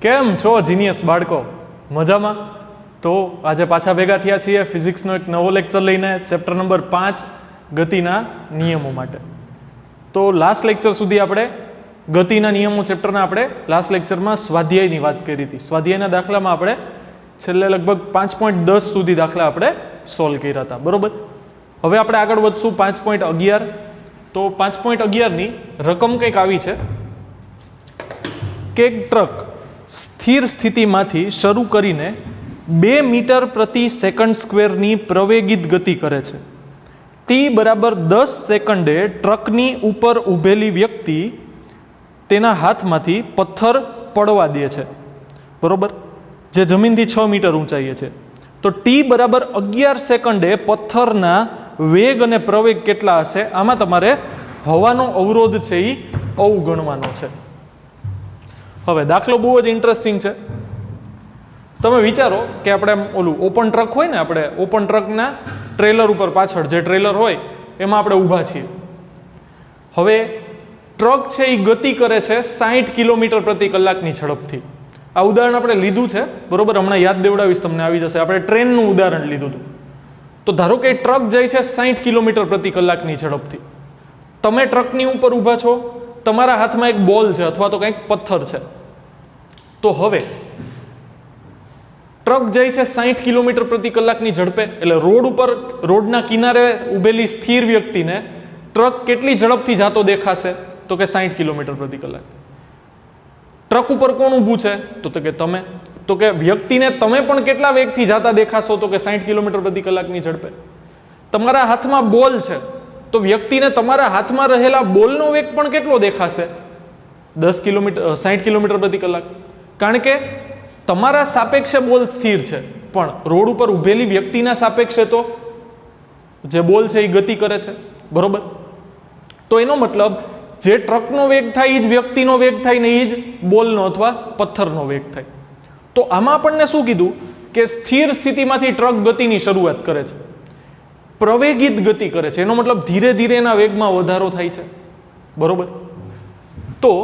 કેમ છો જીનિયસ બાળકો? મજામાં? તો આજે પાછા ભેગા થયા છીએ ફિઝિક્સનો એક નવો લેક્ચર લઈને, ચેપ્ટર નંબર 5 ગતિના નિયમો માટે. તો લાસ્ટ લેક્ચર સુધી આપણે ગતિના નિયમો ચેપ્ટરના આપણે લાસ્ટ લેક્ચરમાં સ્વાધ્યાયની વાત કરી હતી. સ્વાધ્યાયના દાખલામાં આપણે છેલ્લે લગભગ 5.10 સુધી દાખલા આપણે સોલ્વ કર્યા હતા, બરોબર? હવે આપણે આગળ વધશું 5.11. તો 5.11ની રકમ કંઈક આવી છે કે એક ટ્રક સ્થિર સ્થિતિમાંથી શરૂ કરીને 2 મીટર પ્રતિ સેકન્ડ સ્ક્વેરની પ્રવેગિત ગતિ કરે છે. t બરાબર 10 સેકન્ડે ટ્રકની ઉપર ઊભેલી વ્યક્તિ તેના હાથમાંથી પથ્થર પડવા દે છે, બરોબર? જે જમીનથી 6 મીટર ઊંચાઈએ છે. તો t બરાબર 11 સેકન્ડે પથ્થરના વેગ અને પ્રવેગ કેટલા હશે? આમાં તમારે હવાનો અવરોધ છે એ અવગણવાનો છે. હવે દાખલો બહુ જ ઇન્ટરેસ્ટિંગ છે. તમે વિચારો કે આપણે ઓલું ઓપન ટ્રક હોય ને, આપણે ઓપન ટ્રકના ટ્રેલર ઉપર પાછળ જે ટ્રેલર હોય એમાં આપણે ઊભા છીએ. હવે ટ્રક છે એ ગતિ કરે છે 60 કિલોમીટર પ્રતિ કલાકની ઝડપથી. આ ઉદાહરણ આપણે લીધું છે, બરોબર? હમણાં યાદ દેવડાવીશ, તમને આવી જશે. આપણે ટ્રેનનું ઉદાહરણ લીધું હતું. તો ધારો કે ટ્રક જાય છે 60 કિલોમીટર પ્રતિ કલાકની ઝડપથી. તમે ટ્રકની ઉપર ઊભા છો, તમારા હાથમાં એક બોલ છે અથવા તો કંઈક પથ્થર છે. તો હવે ટ્રક જાય છે 60 કિલોમીટર પ્રતિ કલાકની ઝડપે, એટલે રોડ ઉપર, રોડના કિનારે ઊભેલી સ્થિર વ્યક્તિને ટ્રક કેટલી ઝડપથી જતો દેખાશે? તો કે 60 કિલોમીટર પ્રતિ કલાક. ટ્રક ઉપર કોણ ઊભું છે? તો કે તમે. તો કે વ્યક્તિને તમે પણ કેટલા વેગથી જતા દેખાશો? તો કે 60 કિલોમીટર પ્રતિ કલાકની ઝડપે. તમારા હાથમાં બોલ છે, તો વ્યક્તિને તમારા હાથમાં રહેલા બોલનો વેગ પણ કેટલો દેખાશે? 60 કિલોમીટર પ્રતિ કલાક. કારણ કે તમારા સાપેક્ષે બોલ સ્થિર છે, પણ રોડ ઉપર ઊભેલી વ્યક્તિના સાપેક્ષે તો જે બોલ છે એ ગતિ કરે છે, બરોબર? તો એનો મતલબ જે ટ્રકનો વેગ થાય એ જ વ્યક્તિનો વેગ થાય ને એ જ બોલનો અથવા પથ્થરનો વેગ થાય. તો આમાં આપણને શું કીધું કે સ્થિર સ્થિતિમાંથી ટ્રક ગતિની શરૂઆત કરે છે, પ્રવેગિત ગતિ કરે છે. એનો મતલબ ધીરે ધીરે એના વેગમાં વધારો થાય છે, બરોબર? તો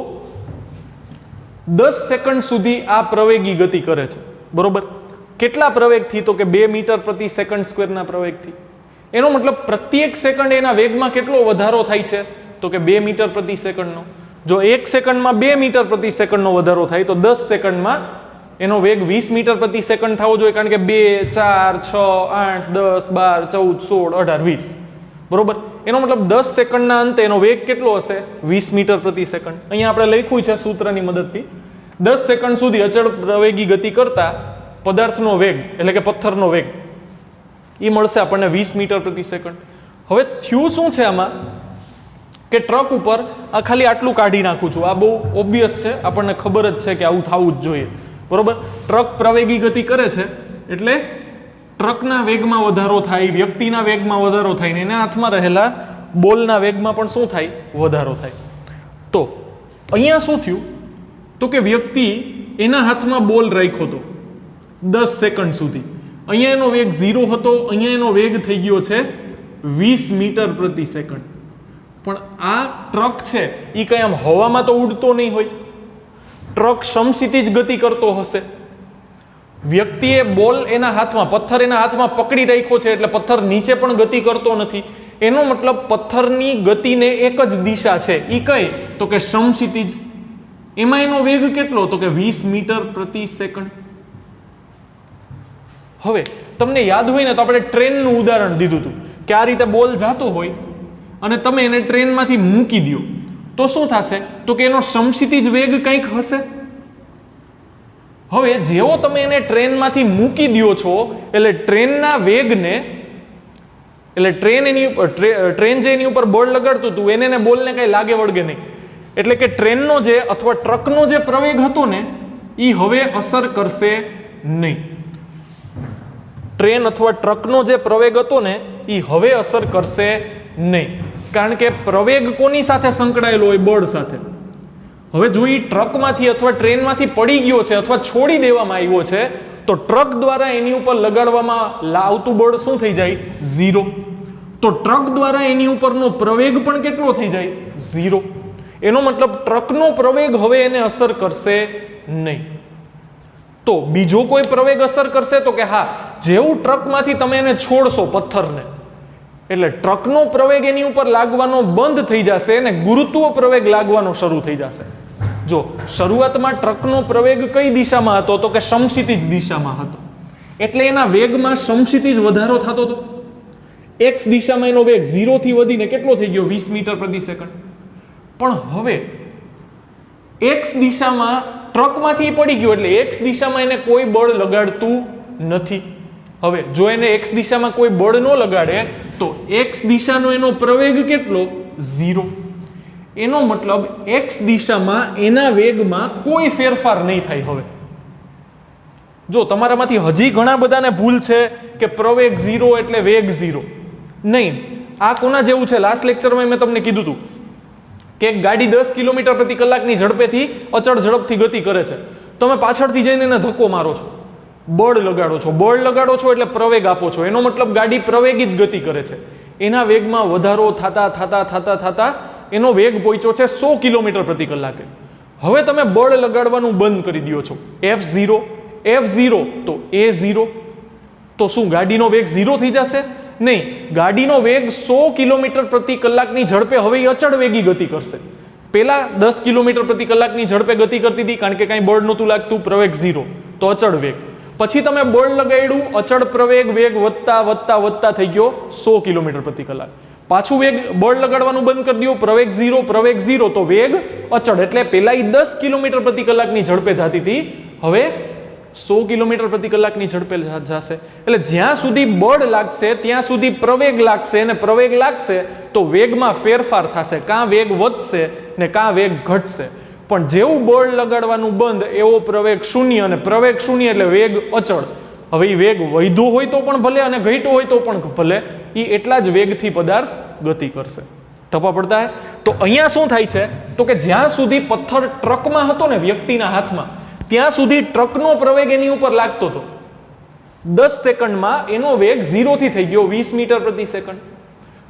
10 સેકન્ડ સુધી આ પ્રવેગી ગતિ કરે છે, બરોબર? કેટલા પ્રવેગથી? તો કે 2 મીટર પ્રતિ સેકન્ડ સ્ક્વેરના પ્રવેગથી. એનો મતલબ પ્રત્યેક સેકન્ડ એના વેગમાં કેટલો વધારો થાય છે? તો કે 2 મીટર પ્રતિ સેકન્ડનો. જો 1 સેકન્ડમાં 2 મીટર પ્રતિ સેકન્ડનો વધારો થાય તો 10 સેકન્ડમાં એનો વેગ 20 મીટર પ્રતિ સેકન્ડ થવો જોઈએ, કારણ કે 2, 4, 6, 8, 10, 12, 14, 16, 18, 20, બરોબર? એનો મતલબ 10 સેકન્ડના અંતે એનો વેગ કેટલો હશે? 20 મીટર પ્રતિ સેકન્ડ. અહીંયા આપણે લખ્યું છે સૂત્રની મદદથી. 10 સેકન્ડ સુધી અચળ પ્રવેગી ગતિ કરતા પદાર્થનો વેગ, એટલે કે પથ્થરનો વેગ, એ મળશે આપણને 20 મીટર પ્રતિ સેકન્ડ. હવે થયું શું છે આમાં કે ટ્રક ઉપર આ ખાલી આટલું કાઢી નાખું છું, આ બહુ ઓબ્વિયસ છે, આપણને ખબર જ છે કે આવું થવું જ જોઈએ, બરોબર? ટ્રક પ્રવેગી ગતિ કરે છે એટલે ટ્રકના વેગમાં વધારો થાય, વ્યક્તિના વેગમાં વધારો થાય, ને એના હાથમાં રહેલા બોલના વેગમાં પણ શું થાય? વધારો થાય. તો અહીંયા શું થયું? તો કે વ્યક્તિ એના હાથમાં બોલ રાખ્યો હતો 10 સેકન્ડ સુધી. અહીંયા એનો વેગ 0 હતો, અહીંયા એનો વેગ થઈ ગયો છે 20 મીટર પ્રતિ સેકન્ડ. પણ આ ટ્રક છે એ કઈ આમ હવામાં તો ઉડતો નહીં હોય, ટ્રક સમક્ષિતિજ ગતિ કરતો હશે. વ્યક્તિએ બોલ એના હાથમાં, પથ્થર એના હાથમાં પકડી રાખ્યો છે, એટલે પથ્થર નીચે પણ ગતિ કરતો નથી. એનો મતલબ પથ્થરની ગતિને એક જ દિશા છે, એ કઈ? તો કે સમક્ષિતિજ. એમાં એનો વેગ કેટલો? તો કે 20 મીટર પ્રતિ સેકન્ડ. હવે તમને યાદ હોય ને તો આપણે ટ્રેનનું ઉદાહરણ દીધું હતું કે આ રીતે બોલ જાતો હોય અને તમે એને ટ્રેનમાંથી મૂકી દો તો શું થશે? તો કે એનો સમક્ષિતિજ વેગ કંઈક હશે. હવે જેવો તમે એને ટ્રેનમાંથી મૂકી દો છો એટલે ટ્રેનના વેગને, એટલે ટ્રેન જે એની ઉપર બળ લગાડતું હતું એને બોલને કઈ લાગે વળગે નહીં. એટલે કે ટ્રેનનો જે અથવા ટ્રકનો જે પ્રવેગ હતો ને એ હવે અસર કરશે નહીં. ટ્રેન અથવા ટ્રકનો જે પ્રવેગ હતો ને એ હવે અસર કરશે નહીં, કારણ કે પ્રવેગ કોની સાથે સંકળાયેલો હોય? બળ સાથે. હવે જો એ ટ્રકમાંથી અથવા ટ્રેનમાંથી પડી ગયો છે અથવા છોડી દેવામાં આવ્યો છે તો ટ્રક દ્વારા એની ઉપર લગાડવામાં આવતું બળ શું થઈ જાય? 0. તો ટ્રક દ્વારા એની ઉપરનો પ્રવેગ પણ કેટલો થઈ જાય? 0. એનો મતલબ ટ્રકનો પ્રવેગ હવે એને અસર કરશે નહીં. તો બીજો કોઈ પ્રવેગ અસર કરશે? તો કે હા, જેવું ટ્રકમાંથી તમે એને છોડશો પથ્થરને, એટલે ટ્રકનો પ્રવેગ એની ઉપર લાગવાનો બંધ થઈ જશે અને ગુરુત્વ પ્રવેગ લાગવાનો શરૂ થઈ જશે. જો શરૂઆતમાં ટ્રકનો પ્રવેગ કઈ દિશામાં હતો? તો કે સમક્ષિતિજ દિશામાં હતો, એટલે એના વેગમાં સમક્ષિતિજ વધારો થતો હતો. એક્સ દિશામાં એનો વેગ 0 થી વધીને કેટલો થઈ ગયો? 20 મીટર પ્રતિ સેકન્ડ. પણ હવે એક્સ દિશામાં ટ્રકમાંથી પડી ગયો, એટલે એક્સ દિશામાં એને કોઈ બળ લગાડતું નથી. હવે જો એને એક્સ દિશામાં કોઈ બળ ન લગાડે તો એક્સ દિશાનો એનો પ્રવેગ કેટલો? 0. એનો મતલબ એક્સ દિશામાં એના વેગમાં કોઈ ફેરફાર નહીં થાય. હવે જો તમારામાંથી હજી ઘણા બધાને ભૂલ છે કે પ્રવેગ 0 એટલે વેગ 0. નહીં, આ કોના જેવું છે? લાસ્ટ લેક્ચરમાં મેં તમને કીધું હતું કે એક ગાડી 10 કિલોમીટર પ્રતિ કલાકની ઝડપેથી અચળ ઝડપથી ગતિ કરે છે. તમે પાછળથી જઈને એને ધક્કો મારો છો, બળ લગાડો છો. બળ લગાડો છો એટલે પ્રવેગ આપો છો. એનો મતલબ ગાડી પ્રવેગિત ગતિ કરે છે. એના વેગમાં વધારો થતા એનો વેગ પહોંચ્યો છે 100 કિલોમીટર પ્રતિ કલાકે. હવે તમે બળ લગાડવાનું બંધ કરી દો છો. F0 તો A0. તો શું ગાડીનો વેગ 0 થઈ જશે? નહીં, ગાડીનો વેગ 100 કિલોમીટર પ્રતિ કલાકની ઝડપે હવે અચળ વેગી ગતિ કરશે. પહેલા 10 કિલોમીટર પ્રતિ કલાકની ઝડપે ગતિ કરતી હતી, કારણ કે કાંઈ બળ નહોતું લાગતું, પ્રવેગ 0, તો અચળ વેગ. પછી તમે બળ લગાડ્યું, અચળ પ્રવેગ, વેગ વધતા થઈ ગયો 100 કિલોમીટર પ્રતિ કલાક. પાછું વેગ બળ લગાડવાનું બંધ કરી દો, પ્રવેગ 0, તો વેગ અચળ. એટલે પહેલા 10 કિલોમીટર પ્રતિ કલાકની ઝડપે જતી હતી, હવે 100 કિલોમીટર પ્રતિ કલાકની ઝડપે જશે. એટલે જ્યાં સુધી બળ લાગશે ત્યાં સુધી પ્રવેગ લાગશે, અને પ્રવેગ લાગશે તો વેગમાં ફેરફાર થશે. કાં વેગ વધશે ને કાં વેગ ઘટશે. પણ જેવું બળ લગાડવાનું બંધ, એવો પ્રવેગ 0, અને પ્રવેગ 0 એટલે વેગ અચળ. હવે એ વેગ વધ્યો હોય તો પણ ભલે અને ઘટ્યો હોય તો પણ ભલે, એ એટલા જ વેગથી પદાર્થ ગતિ કરશે. ટપા પડતા હે? તો અહીંયા શું થાય છે? તો કે જ્યાં સુધી પથ્થર ટ્રકમાં હતો ને, વ્યક્તિના હાથમાં, ત્યાં સુધી ટ્રકનો પ્રવેગ એની ઉપર લાગતો હતો. 10 સેકન્ડમાં એનો વેગ 0 થી થઈ ગયો 20 મીટર પ્રતિ સેકન્ડ.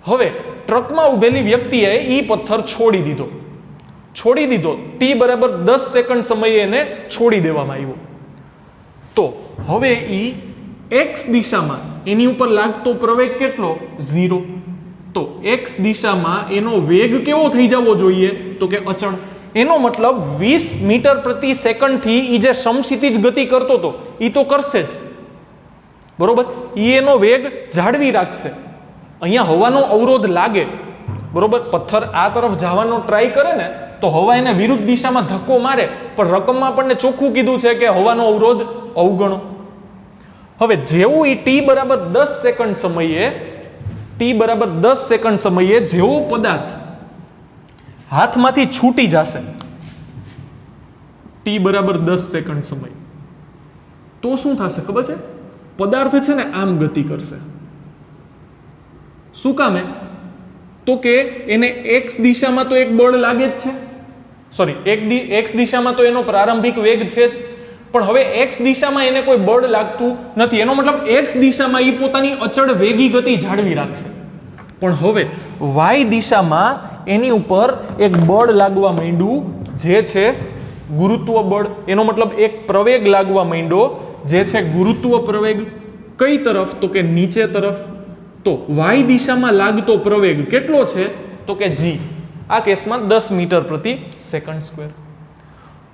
હવે ટ્રકમાં ઉભેલી વ્યક્તિએ એ પથ્થર છોડી દીધો. t બરાબર 10 સેકન્ડ સમયે એને છોડી દેવામાં આવ્યો. તો હવે એ એક્સ દિશામાં એની ઉપર લાગતો પ્રવેગ કેટલો? 0. તો એક્સ દિશામાં એનો વેગ કેવો થઈ જવો જોઈએ? તો કે અચળ. એનો મતલબ 20 મીટર પ્રતિ સેકન્ડ થી એ જે સમક્ષિતિજ ગતિ કરતો હતો એ તો કરશે જ, બરોબર? એ એનો વેગ જાળવી રાખશે. અહીંયા હવાનો અવરોધ લાગે, બરોબર? પથ્થર આ તરફ જવાનો ટ્રાય કરે ને તો હવા એને વિરુદ્ધ દિશામાં ધક્કો મારે, પણ રકમમાં આપણને ચોખ્ખું કીધું છે કે હવાનો અવરોધ અવગણો. હવે જેવું એ t બરાબર 10 સેકન્ડ સમયે જેવો પદાર્થ હાથમાંથી છૂટી જશે, t બરાબર 10 સેકન્ડ સમય, તો શું થશે ખબર છે? પદાર્થ છે ને આમ ગતિ કરશે. શું કામે? તો કે એને એક્સ દિશામાં તો એક બળ લાગે જ છે, સોરી, એક્સ દિશામાં તો એનો પ્રારંભિક વેગ છે જ, પણ હવે એક્સ દિશામાં એને કોઈ બળ લાગતું નથી. એનો મતલબ એક્સ દિશામાં એ પોતાની અચળ વેગી ગતિ જાળવી રાખશે. પણ હવે વાય દિશામાં એની ઉપર એક બળ લાગવા માંડ્યું, જે છે ગુરુત્વ બળ. એનો મતલબ એક પ્રવેગ લાગવા માંડ્યો, જે છે ગુરુત્વ પ્રવેગ. કઈ તરફ? તો કે નીચે તરફ. તો વાય દિશામાં લાગતો પ્રવેગ કેટલો છે? તો કે g. આ કેસમાં 10 મીટર પ્રતિ સેકન્ડ સ્ક્વેર.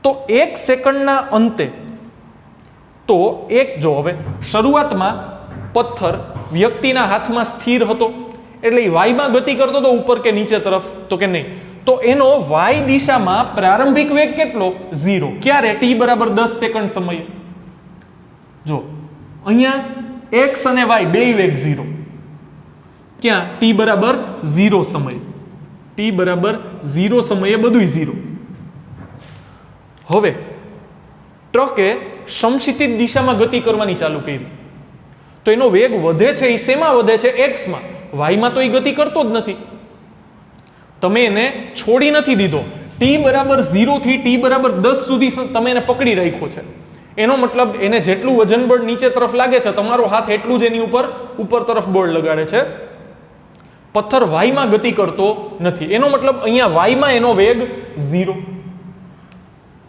તો 1 સેકન્ડના અંતે, તો જો હવે શરૂઆતમાં પથ્થર વ્યક્તિના હાથમાં સ્થિર હતો, એટલે વાયમાં ગતિ કરતો હતો ઉપર કે નીચે તરફ? તો કે નહીં. તો એનો વાય દિશામાં પ્રારંભિક વેગ કેટલો? 0. ક્યારે? t બરાબર 10 સેકન્ડ સમયે. જો અહીંયા x અને y બે વેગ 0. ક્યાં? t બરાબર 0 સમયે. t બરાબર 0 સમયે બધું 0. હવે ટ્રકે સમક્ષિતિજ દિશામાં ગતિ કરવાની ચાલુ કરી, તો એનો વેગ વધે છે. એ શેમાં વધે છે? x માં. વાયમાં તો એ ગતિ કરતો જ નથી. તમે એને છોડી નથી દીધો. t બરાબર 0 થી t બરાબર 10 સુધી તમે એને પકડી રાખ્યો છે. એનો મતલબ એને જેટલું વજન બળ નીચે તરફ લાગે છે, તમારો હાથ એટલું જ એની ઉપર તરફ બળ લગાડે છે. પથ્થર વાયમાં ગતિ કરતો નથી. એનો મતલબ અહીંયા વાયમાં એનો વેગ 0.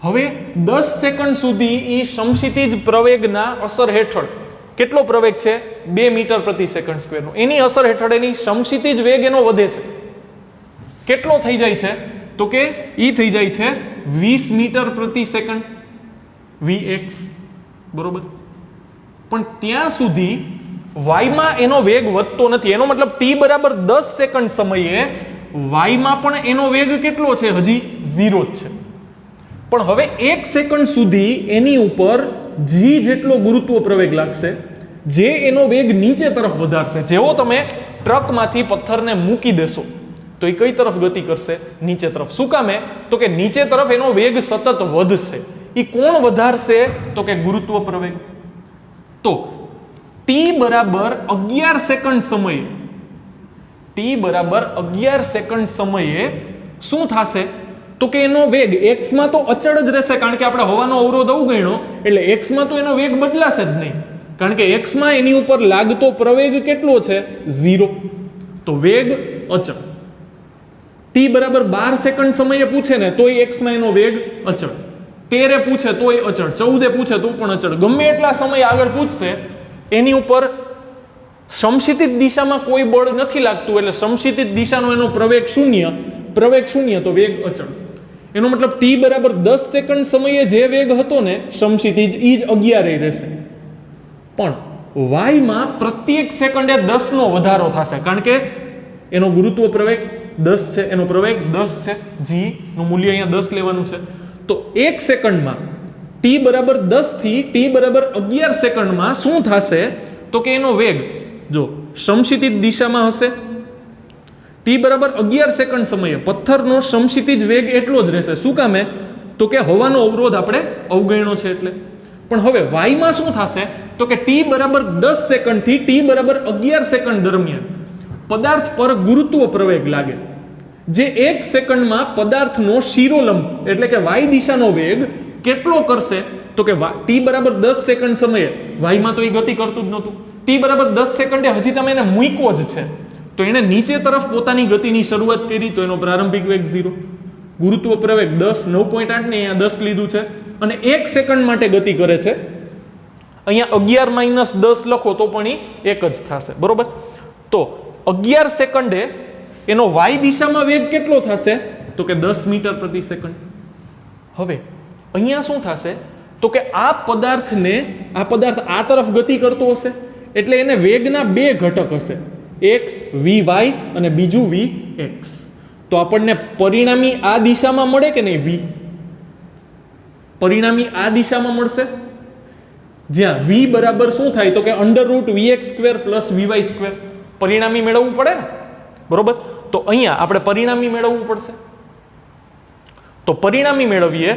હવે 10 સેકન્ડ સુધી એ સમક્ષિતિજ પ્રવેગના અસર હેઠળ કેટલો પ્રવેગ છે 2 મીટર પ્રતિ સેકન્ડ સ્ક્વેરનો, એની અસર હેઠળ એની સમક્ષિતિજ વેગ એનો વધે છે. કેટલો થઈ જાય છે તો કે ઈ થઈ જાય છે 20 મીટર પ્રતિ સેકન્ડ vx, બરોબર. પણ ત્યાં સુધી વાયમાં એનો વેગ વધતો નથી. એનો મતલબ t બરાબર 10 સેકન્ડ સમયે વાયમાં પણ એનો વેગ કેટલો છે, હજી 0 જ છે. પણ હવે 1 સેકન્ડ સુધી એની ઉપર g જેટલો ગુરુત્વ પ્રવેગ લાગશે, જે એનો વેગ નીચે તરફ વધારશે. જેવો તમે ટ્રકમાંથી પથ્થરને મૂકી દેશો તો એ કઈ તરફ ગતિ કરશે, નીચે તરફ. શું કામે તો કે નીચે તરફ એનો વેગ સતત વધશે. એ કોણ વધારશે તો કે ગુરુત્વ પ્રવેગ. તો t બરાબર 11 સેકન્ડ સમયે, t બરાબર 11 સેકન્ડ સમયે શું થશે તો કે એનો વેગ x માં તો અચળ જ રહેશે, કારણ કે આપણે હવાનો અવરોધ અવગણ્યો એટલે x માં તો એનો વેગ બદલાશે જ નહીં, કારણ કે x માં એની ઉપર લાગતો પ્રવેગ કેટલો છે 0. તો વેગ અચળ. t બરાબર 12 સેકન્ડ સમયે પૂછે ને તોય x માં એનો વેગ અચળ, 13 પૂછે તોય અચળ, 14 પૂછે તો પણ અચળ. ગમે એટલા સમય આગળ પૂછશે એની ઉપર સમક્ષિતિજ દિશામાં કોઈ બળ નથી લાગતું, એટલે સમક્ષિતિજ દિશાનો એનો પ્રવેગ શૂન્ય તો વેગ અચળ. એનો મતલબ t બરાબર 10 સેકન્ડ સમયે જે વેગ હતો ને સમક્ષિતિજ ઈ જ 11 રહેશે. પણ y માં પ્રત્યેક સેકન્ડે 10 નો વધારો થશે, કારણ કે એનો ગુરુત્વ પ્રવેગ 10 છે, એનો પ્રવેગ 10 છે, g નું મૂલ્ય અહીંયા 10 લેવાનું છે. તો 1 સેકન્ડમાં t બરાબર 10 થી t બરાબર 11 સેકન્ડમાં શું થશે તો કે એનો વેગ જો સમક્ષિતિજ દિશામાં હશે, t બરાબર 11 સેકન્ડ સમયે પથ્થરનો સમક્ષિતિજ વેગ એટલો જ રહેશે. શું કામે તો કે હવાનો અવરોધ આપણે અવગણ્યો છે એટલે. પણ હવે y માં શું થશે તો કે t બરાબર 10 સેકન્ડ થી t બરાબર 11 સેકન્ડ દરમિયાન પદાર્થ પર ગુરુત્વ પ્રવેગ લાગે, જે 1 સેકન્ડમાં પદાર્થનો શિરોલંબ એટલે કે y દિશાનો વેગ કેટલો કરશે તો કે t બરાબર 10 સેકન્ડ સમયે y માં તો એ ગતિ કરતું જ નહોતું, t બરાબર 10 સેકન્ડે હજી તમે એને મૂક્યો જ છે, તો એને નીચે તરફ પોતાની ગતિની શરૂઆત કરી તો એનો પ્રારંભિક વેગ 0, ગુરુત્વ પ્રવેગ 10, 9.8 ને અહીંયા 10 લીધું છે, અને 1 સેકન્ડ માટે ગતિ કરે છે. અહીંયા 11 - 10 લખો તો પણ એ 1 જ થશે, બરોબર. તો 11 સેકન્ડે એનો y દિશામાં વેગ કેટલો થશે તો કે 10 મીટર પ્રતિ સેકન્ડ. હવે અહીંયા શું થશે તો કે આ પદાર્થ આ તરફ ગતિ કરતો હશે એટલે એને વેગના બે ઘટક હશે, એક vy અને બીજું vx. તો આપણને પરિણામી આ દિશામાં મળે કે નહીં, v પરિણામી આ દિશામાં મળશે, જ્યાં v બરાબર શું થાય તો કે √vx² + vy². પરિણામી મેળવવું પડે ને, બરોબર. તો અહીંયા આપણે પરિણામી મેળવવું પડશે. તો પરિણામી મેળવીએ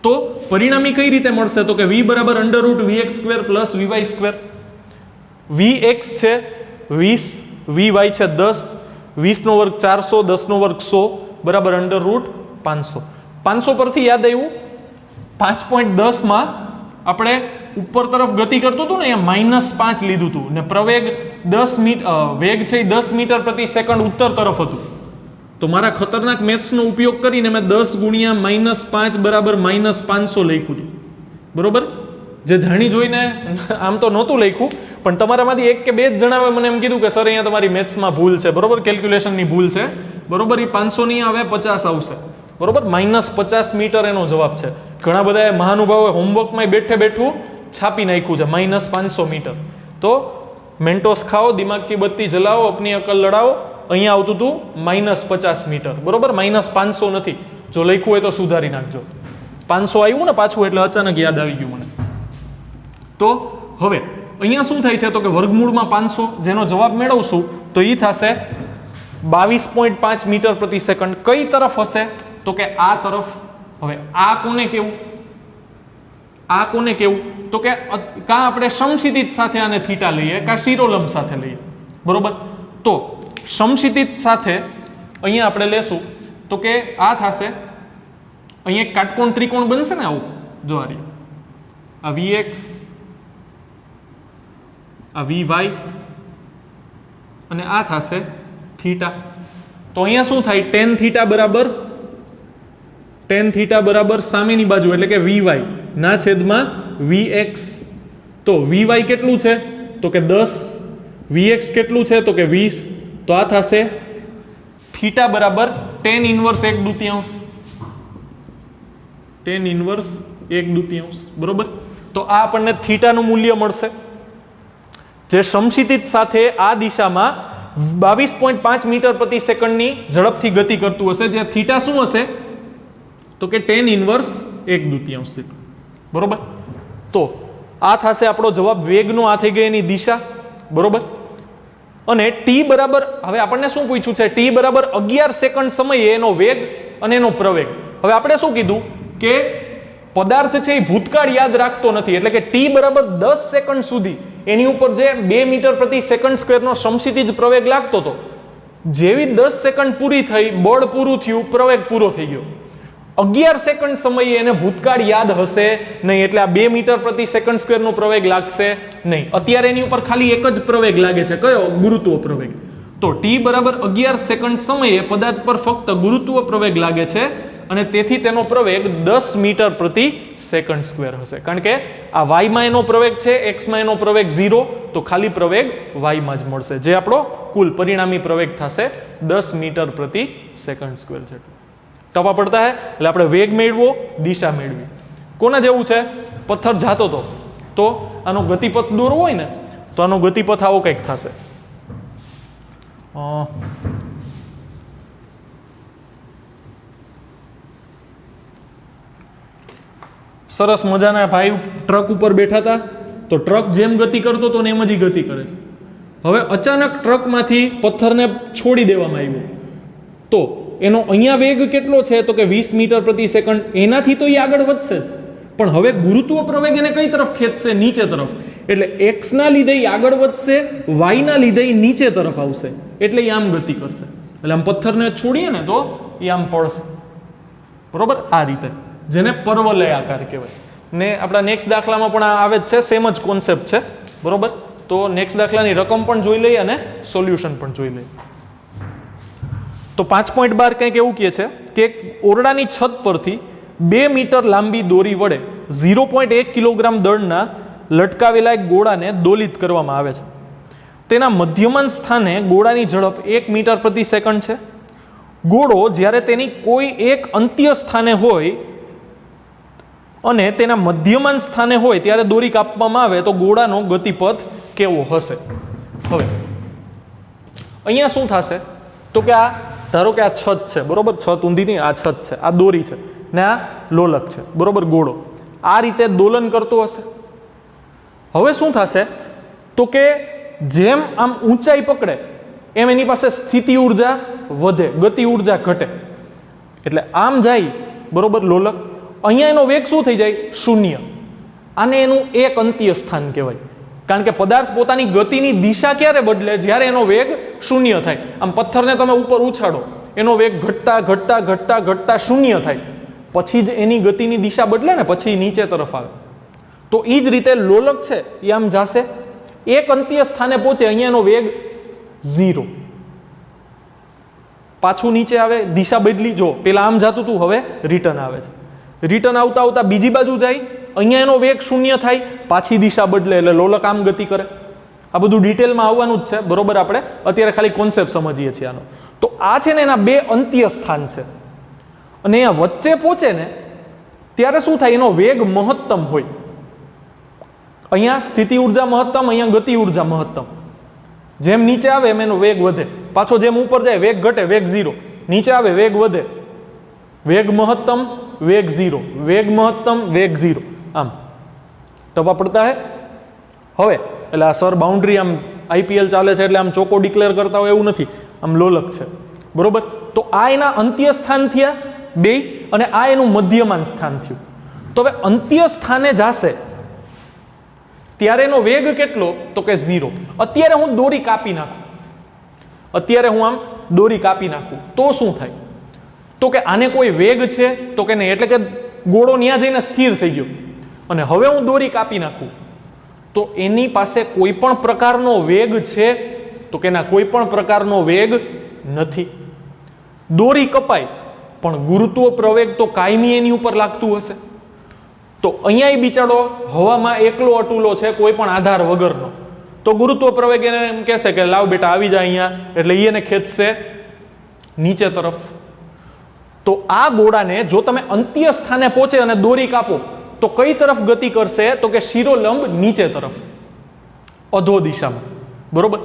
તો પરિણામી કઈ રીતે મળશે તો કે v બરાબર √vx² + vy². vx છે 20, vy છે 10, 20 નો વર્ગ 400, 10 નો વર્ગ 100 બરાબર √500. 500 પરથી યાદ આવ્યું 5.10 માં આપણે ઉપર તરફ ગતિ કરતું હતું ને અહીંયા -5 લીધું હતું ને પ્રવેગ 10 મીટર વેગ છે 10 મીટર પ્રતિ સેકન્ડ ઉત્તર તરફ હતું. તો મારા ખતરનાક મેથ્સનો ઉપયોગ કરીને મેં 10 × -5 બરાબર -500 લખ્યું હતું, બરોબર. જે જાણી જોઈને આમ તો નહોતું લખ્યું, પણ તમારામાંથી એક કે બે જ જણાવે મને એમ કીધું કે સર અહીંયા તમારી મેથ્સમાં ભૂલ છે, બરોબર, કેલ્ક્યુલેશનની ભૂલ છે, બરોબર. એ 500 નહીં આવે 50 આવશે, બરોબર. -50 મીટર એનો જવાબ છે. ઘણા બધા મહાનુભાવોએ હોમવર્કમાં બેઠું છાપી નાખ્યું છે -500 મીટર. તો મેન્ટોસ ખાઓ, દિમાગ કી બત્તી જલાવો, અપની અકલ લડાવો. અહીંયા આવતું હતું -50 મીટર, બરોબર, -500 નથી. જો લખ્યું હોય તો સુધારી નાખજો. 500 આવ્યું ને પાછું એટલે અચાનક યાદ આવી ગયું મને. તો હવે અહીંયા શું થાય છે તો કે વર્ગમૂળમાં 500 જેનો જવાબ મેળવશું તો એ થશે 22.5 મીટર પ્રતિ સેકન્ડ. કઈ તરફ હશે તો કે આ તરફ. હવે આ કોને કેવું, આ કોને કેવું તો કે કાં આપણે સમક્ષિતિજ સાથે આને થીટા લઈએ કાં શિરોલંબ સાથે લઈએ, બરોબર. તો સમક્ષિતિજ સાથે અહીંયા આપણે લેશું તો કે આ થશે, અહીંયા એક કાટકોણ ત્રિકોણ બનશે ને આવું, જો આ રહ્યું, આ vx, આ vy અને આ થશે થીટા. તો અહીંયા શું થાય tan θ બરાબર tan થીટા બરાબર સામેની બાજુ એટલે કે vy ના છેદમાં vx. તો vy કેટલું છે તો કે 10, vx કેટલું છે તો કે 20. તો આ થશે થીટા બરાબર tan ઇન્વર્સ 1/2, tan ઇન્વર્સ 1/2, બરોબર. તો આ આપણને થીટાનું મૂલ્ય મળશે જે સમશીતિજ સાથે આ દિશામાં 22.5 મીટર પ્રતિ સેકન્ડની ઝડપથી ગતિ કરતું હશે, જે થીટા શું હશે તો કે tan ઇન્વર્સ 1/2, બરોબર. તો આ થશે આપણો જવાબ વેગનો, આ થઈ ગઈ એની દિશા, બરોબર. અને t બરાબર, હવે આપણને શું પૂછ્યું છે, t બરાબર 11 સેકન્ડ સમયે એનો વેગ અને એનો પ્રવેગ. હવે આપણે શું કીધું કે પદાર્થ છે એ ભૂતકાળ યાદ રાખતો નથી, એટલે કે t બરાબર 10 સેકન્ડ સુધી એની ઉપર જે 2 મીટર પ્રતિ સેકન્ડ સ્ક્વેરનો સમશીતિજ પ્રવેગ લાગતો હતો, જેવી 10 સેકન્ડ પૂરી થઈ, બળ પૂરું થયું, પ્રવેગ પૂરો થઈ ગયો, 11 સેકન્ડ સમયે એને ભૂતકાળ યાદ હશે નહીં, એટલે આ 2 મીટર પ્રતિ સેકન્ડ સ્ક્વેરનો પ્રવેગ લાગશે નહીં. અત્યારે એની ઉપર ખાલી એક જ પ્રવેગ લાગે છે, કયો? ગુરુત્વ પ્રવેગ. તો t બરાબર 11 સેકન્ડ સમયે પદાર્થ પર ફક્ત ગુરુત્વ પ્રવેગ લાગે છે અને તેથી તેનો પ્રવેગ 10 મીટર પ્રતિ સેકન્ડ સ્ક્વેર હશે. કારણ કે આ y માં એનો પ્રવેગ છે, x માં એનો પ્રવેગ 0, તો ખાલી પ્રવેગ y માં જ મળશે, જે આપણો કુલ પરિણામી પ્રવેગ થશે 10 મીટર પ્રતિ સેકન્ડ સ્ક્વેર જેટલો. ટપા પડતા હે એટલે આપણે વેગ મેળવો, દિશા મેળવી. કોના જેવું છે? પથ્થર જાતો હતો તો આનો ગતિપથ દોરવો હોય ને તો આનો ગતિપથ આવો કંઈક થશે. સરસ મજાના ભાઈ ટ્રક ઉપર બેઠા હતા, તો ટ્રક જેમ ગતિ કરતો હતો ને એમ જ ગતિ કરે છે. હવે અચાનક ટ્રકમાંથી પથ્થરને છોડી દેવામાં આવ્યો, તો એનો અહીંયા વેગ કેટલો છે તો કે 20 મીટર પ્રતિ સેકન્ડ. એનાથી તો એ આગળ વધશે, પણ હવે ગુરુત્વ પ્રવેગ એને કઈ તરફ ખેંચશે? નીચે તરફ. એટલે x ના લીધે એ આગળ વધશે, y ના લીધે એ નીચે તરફ આવશે, એટલે એ આમ ગતિ કરશે. એટલે આમ પથ્થરને છોડીએ ને તો એ આમ પડશે, બરોબર. આ રીતે, જેને પર્વલય આકાર કહેવાય. ને આપણા નેક્સ્ટ દાખલામાં પણ આવે જ છે, સેમ જ કોન્સેપ્ટ છે, બરોબર. તો નેક્સ્ટ દાખલાની રકમ પણ જોઈ લઈએ અને સોલ્યુશન પણ જોઈ લઈએ. તો 5.12 કંઈક એવું કહે છે કે ઓરડાની છત પરથી 2 મીટર લાંબી દોરી વડે 0.1 કિલોગ્રામ દળના લટકાવેલા એક ગોળાને દોલિત કરવામાં આવે છે. તેના મધ્યમાન સ્થાને ગોળાની ઝડપ 1 મીટર પ્રતિ સેકન્ડ છે. ગોળો જ્યારે તેની કોઈ એક અંત્ય સ્થાને હોય અને તેના મધ્યમાન સ્થાને હોય ત્યારે દોરી કાપવામાં આવે તો ગોળાનો ગતિપથ કેવો હશે? હવે અહીંયા શું થશે તો કે આ ધારો કે આ છત છે, બરોબર. છત ઊંધી નહીં, આ છત છે, આ દોરી છે ને આ લોલક છે, બરોબર. ગોળો આ રીતે દોલન કરતો હશે. હવે શું થશે તો કે જેમ આમ ઊંચાઈ પકડે એમ એની પાસે સ્થિતિ ઉર્જા વધે, ગતિ ઉર્જા ઘટે. એટલે આમ જાય, બરોબર, લોલક. અહીંયા એનો વેગ શું થઈ જાય? 0. આને એનું એક અંત્ય સ્થાન કહેવાય, કારણ કે પદાર્થ પોતાની ગતિની દિશા ક્યારે બદલે? જ્યારે એનો વેગ 0 થાય. આમ પથ્થરને તમે ઉપર ઉછાળો, એનો વેગ ઘટતા ઘટતા ઘટતા ઘટતા 0 થાય, પછી જ એની ગતિની દિશા બદલે ને, પછી નીચે તરફ આવે. તો એ જ રીતે લોલક છે એ આમ જાશે, એક અંત્ય સ્થાને પહોંચે, અહીંયા એનો વેગ 0, પાછું નીચે આવે, દિશા બદલી. જો પેલા આમ જતું હતું, હવે રિટર્ન આવે છે. રિટર્ન આવતા આવતા બીજી બાજુ જાય, અહીંયા એનો વેગ 0 થાય, પાછી દિશા બદલે, એટલે લોલક આમ ગતિ કરે. આ બધું ડિટેલમાં આવવાનું જ છે, બરોબર. આપણે અત્યારે ખાલી કોન્સેપ્ટ સમજીએ છીએ આનો. તો આ છે ને એના 2 અંત્ય સ્થાન છે, અને અહીંયા વચ્ચે પહોંચે ને ત્યારે શું થાય? એનો વેગ મહત્તમ હોય. અહીંયા સ્થિતિ ઉર્જા મહત્તમ, અહીંયા ગતિ ઉર્જા મહત્તમ. જેમ નીચે આવે એમ એનો વેગ વધે, પાછો જેમ ઉપર જાય વેગ ઘટે, વેગ 0. નીચે આવે વેગ વધે, વેગ મહત્તમ, વેગ 0, વેગ મહત્તમ, વેગ 0. આમ ટપા પડતા હે. હવે એટલે આ સર બાઉન્ડ્રી આમ IPL ચાલે છે એટલે આમ ચોકો ડિક્લેર કરતા હોય એવું નથી, આમ લોલક છે, બરોબર. તો આ એના અંત્ય સ્થાન થયા 2, અને આ એનું મધ્યમાન સ્થાન થયું. તો હવે અંત્ય સ્થાને જાશે ત્યારે એનો વેગ કેટલો તો કે 0. અત્યારે હું દોરી કાપી નાખું, અત્યારે હું આમ દોરી કાપી નાખું તો શું થાય? તો કે આને કોઈ વેગ છે તો કે નહીં, એટલે કે ગોળો ત્યાં જઈને સ્થિર થઈ ગયો. અને હવે હું દોરી કાપી નાખું તો એની પાસે કોઈ પણ પ્રકારનો વેગ છે તો કે ના, કોઈ પણ પ્રકારનો વેગ નથી. દોરી કપાય પણ ગુરુત્વ પ્રવેગ તો કાયમી એની ઉપર લાગતું હશે. તો અહીંયા બિચારો હવામાં એકલો અટુલો છે, કોઈ પણ આધાર વગરનો. તો ગુરુત્વ પ્રવેગ એને એમ કહેશે કે લાવ બેટા આવી જા અહીંયા, એટલે એને ખેંચશે નીચે તરફ. તો આ ગોળાને જો તમે અંત્ય સ્થાને પહોંચે અને દોરી કાપો તો કઈ તરફ ગતિ કરશે? તો કે શિરોલંબ નીચે તરફ, અધો દિશામાં. બરોબર,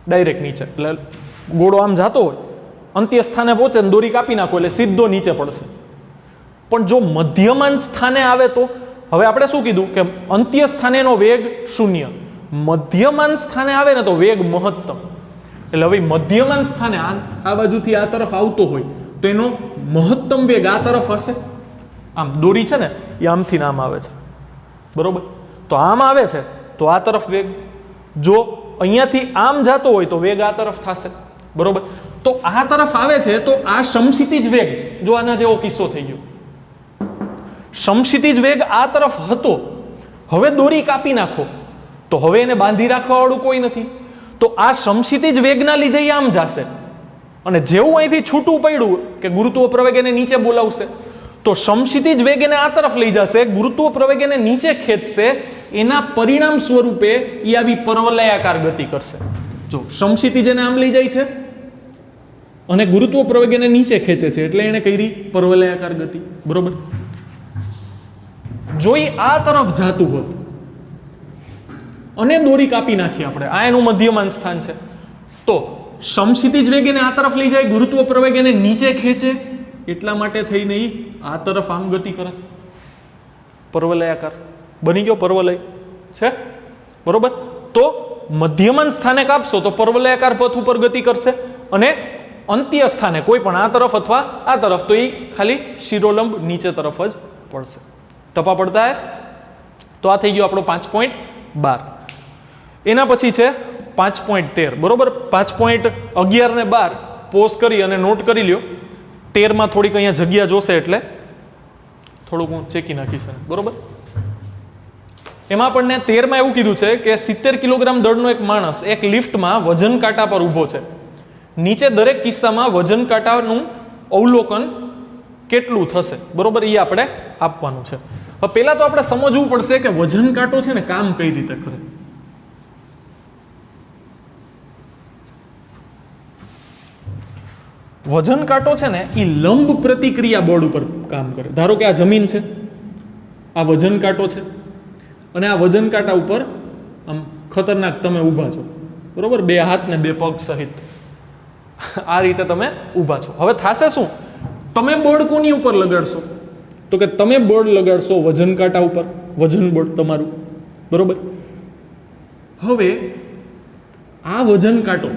ડાયરેક્ટ નીચે. એટલે ગોળો આમ જતો હોય, અંત્ય સ્થાને પહોંચે ને દોરી કાપી નાખો એટલે સીધો નીચે પડશે. પણ જો મધ્યમાન સ્થાને આવે તો, હવે આપણે શું કીધું કે અંત્ય સ્થાનેનો વેગ 0, મધ્યમાન સ્થાને આવે ને તો વેગ મહત્તમ. એટલે હવે મધ્યમાન સ્થાને આ બાજુથી આ તરફ આવતો હોય તો એનો મહત્તમ વેગ આ તરફ હશે. આમ દોરી છે ને એ આમથી આમ આવે છે, બરોબર? તો આમ આવે છે તો આ તરફ વેગ, જો અહીંયાથી આમ જતો હોય તો વેગ આ તરફ થશે, બરોબર? તો આ તરફ આવે છે તો આ સમક્ષિતિજ વેગ, જો આના જેવો કિસ્સો થઈ ગયો, સમક્ષિતિજ વેગ આ તરફ હતો, હવે દોરી કાપી નાખો તો હવે એને બાંધી રાખવા વાળું કોઈ નથી. તો આ સમક્ષિતિજ વેગના લીધે આમ જશે, અને જેવું અહીંથી છૂટું પડ્યું કે ગુરુત્વ પ્રવેગ એને નીચે બોલાવશે, તો સમક્ષિતિજ વેગ એને આ તરફ લઈ જશે, ગુરુત્વ પ્રવેગ એને નીચે ખેંચશે, એના પરિણામ સ્વરૂપે એ આવી પરવલયાકાર ગતિ કરશે. જો સમક્ષિતિજ એને આમ લઈ જાય છે અને ગુરુત્વ પ્રવેગ એને નીચે ખેંચે છે, એટલે એને કરી પરવલયાકાર ગતિ. બરોબર, જો એ આ તરફ જાતું હોત અને દોરી કાપી નાખી આપણે, આ એનું મધ્યમાન સ્થાન છે, તો સમક્ષિતિજ વેગ એને આ તરફ લઈ જાય, ગુરુત્વ પ્રવેગ એને નીચે ખેંચે, એટલા માટે થઈને આ તરફ આમ ગતિ કરે, પરવલયાકાર બની ગયો, પરવલય છે. બરોબર, તો મધ્યમાન સ્થાને કાપશો તો પરવલયાકાર પથ ઉપર ગતિ કરશે, અને અંત્ય સ્થાને કોઈ પણ આ તરફ અથવા આ તરફ તો એ ખાલી શિરોલંબ નીચે તરફ જ પડશે. ટપા પડતા હે. તો આ થઈ ગયો આપણો 5.12. એના પછી છે 5.13. બરોબર, 5.11 ને 12 પોઝ કરી અને નોટ કરી લ્યો. 13 માં થોડીક અહીંયા જગ્યા જોશે એટલે થોડુંક હું ચેકી નાખીશ. બરોબર, એમાં આપણને 13 માં એવું કીધું છે કે 70 કિલોગ્રામ દળનો એક માણસ એક લિફ્ટમાં વજન કાંટા પર ઊભો છે. નીચે દરેક કિસ્સામાં વજન કાંટાનું અવલોકન કેટલું થશે? બરોબર, એ આપણે આપવાનું છે. હવે પહેલા તો આપણે સમજવું પડશે કે વજન કાંટો છે ને કામ કઈ રીતે કરે. વજન કાંટો છે ને એ લંબ પ્રતિક્રિયા બળ ઉપર કામ કરે. ધારો કે આ જમીન છે, આ વજન કાંટો છે, અને આ વજન કાંટા ઉપર આમ ખતરનાક તમે ઊભા છો, બરોબર, બે હાથ ને બે પગ સહિત આ રીતે તમે ઊભા છો. હવે થાશે શું? તમે બળ કોની ઉપર લગાડશો? તો કે તમે બળ લગાડશો વજન કાંટા ઉપર, વજન બળ તમારું. બરોબર, હવે આ વજન કાંટો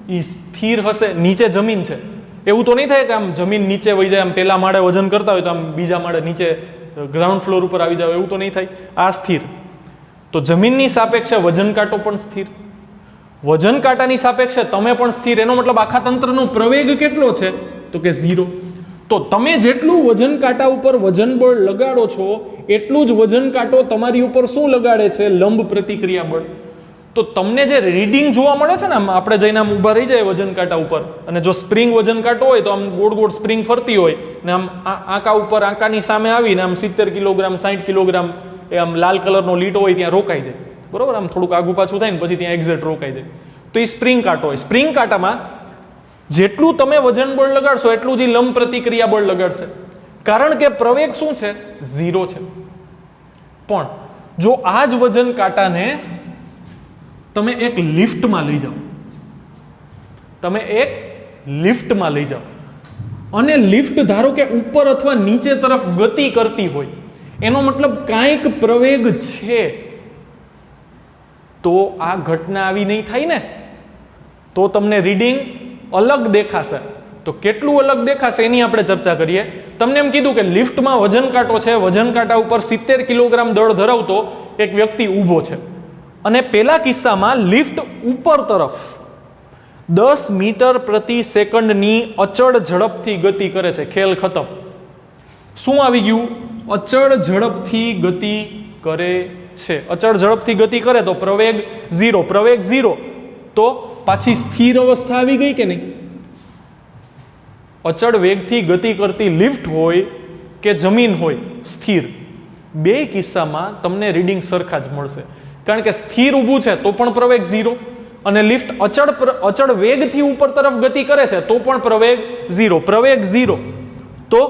એ સ્થિર હશે, નીચે જમીન છે. એવું તો નહીં થાય કે આમ જમીન નીચે વહી જાય, આમ પહેલા માળે વજન કરતા હોય તો આમ બીજા માળે નીચે ગ્રાઉન્ડ ફ્લોર ઉપર આવી જાવ, એવું તો નહીં થાય. આ સ્થિર, તો જમીનની સાપેક્ષે વજન કાંટો પણ સ્થિર, વજન કાંટાની સાપેક્ષે તમે પણ સ્થિર. એનો મતલબ આખા તંત્રનો પ્રવેગ કેટલો છે? તો કે 0. તો તમે જેટલું વજન કાંટા ઉપર વજન બળ લગાડો છો એટલું જ વજન કાંટો તમારી ઉપર શું લગાડે છે? લંબ પ્રતિક્રિયા બળ. તો તમને જે રીડિંગ જોવા મળે છે ને, આમ આપણે જઈને આમ ઊભા રહી જાય વજન કાંટા ઉપર, અને જો સ્પ્રિંગ વજન કાંટો હોય તો આમ ગોળ ગોળ સ્પ્રિંગ ફરતી હોય ને આમ આંકા ઉપર આંકાની સામે આવીને આમ 70 કિલોગ્રામ 60 કિલોગ્રામ એ આમ લાલ કલરનો લીટો હોય ત્યાં રોકાઈ જાય. બરોબર, આમ થોડુંક આગું પાછું થાય ને પછી ત્યાં એક્ઝેક્ટ રોકાઈ જાય. તો એ સ્પ્રિંગ કાંટો હોય. સ્પ્રિંગ કાંટામાં જેટલું તમે વજન બળ લગાડશો એટલું જ લંબ પ્રતિક્રિયા બળ લગાડશે, કારણ કે પ્રવેગ શું છે? 0 છે. પણ જો આ જ વજન કાંટાને તમે એક લિફ્ટમાં લઈ જાઓ, તમે એક લિફ્ટમાં લઈ જાઓ અને લિફ્ટ ધારો કે ઉપર અથવા નીચે તરફ ગતિ કરતી હોય, એનો મતલબ કાંઈક પ્રવેગ છે, તો આ ઘટના આવી નહીં થાય ને, તો તમને રીડિંગ અલગ દેખાશે. તો કેટલું અલગ દેખાશે એની આપણે ચર્ચા કરીએ. તમને એમ કીધું કે લિફ્ટમાં વજન કાંટો છે, વજન કાંટા ઉપર 70 કિલોગ્રામ દળ ધરાવતો એક વ્યક્તિ ઊભો છે, અને પેલા કિસ્સામાં લિફ્ટ ઉપર તરફ 10 મીટર પ્રતિ સેકન્ડની અચળ ઝડપથી ગતિ કરે છે. ખેલ ખતમ. શું આવી ગયું? અચળ ઝડપથી ગતિ કરે છે. અચળ ઝડપથી ગતિ કરે તો પ્રવેગ 0. પ્રવેગ 0 તો પાછી સ્થિર અવસ્થા આવી ગઈ કે નહીં? અચળ વેગથી ગતિ કરતી લિફ્ટ હોય કે જમીન હોય સ્થિર, બે કિસ્સામાં તમને રીડિંગ સરખા જ મળશે. કારણ કે સ્થિર ઊભું છે તો પણ પ્રવેગ 0 અને લિફ્ટ અચળ વેગથી ઉપર તરફ ગતિ કરે છે તો પણ પ્રવેગ 0. પ્રવેગ 0 તો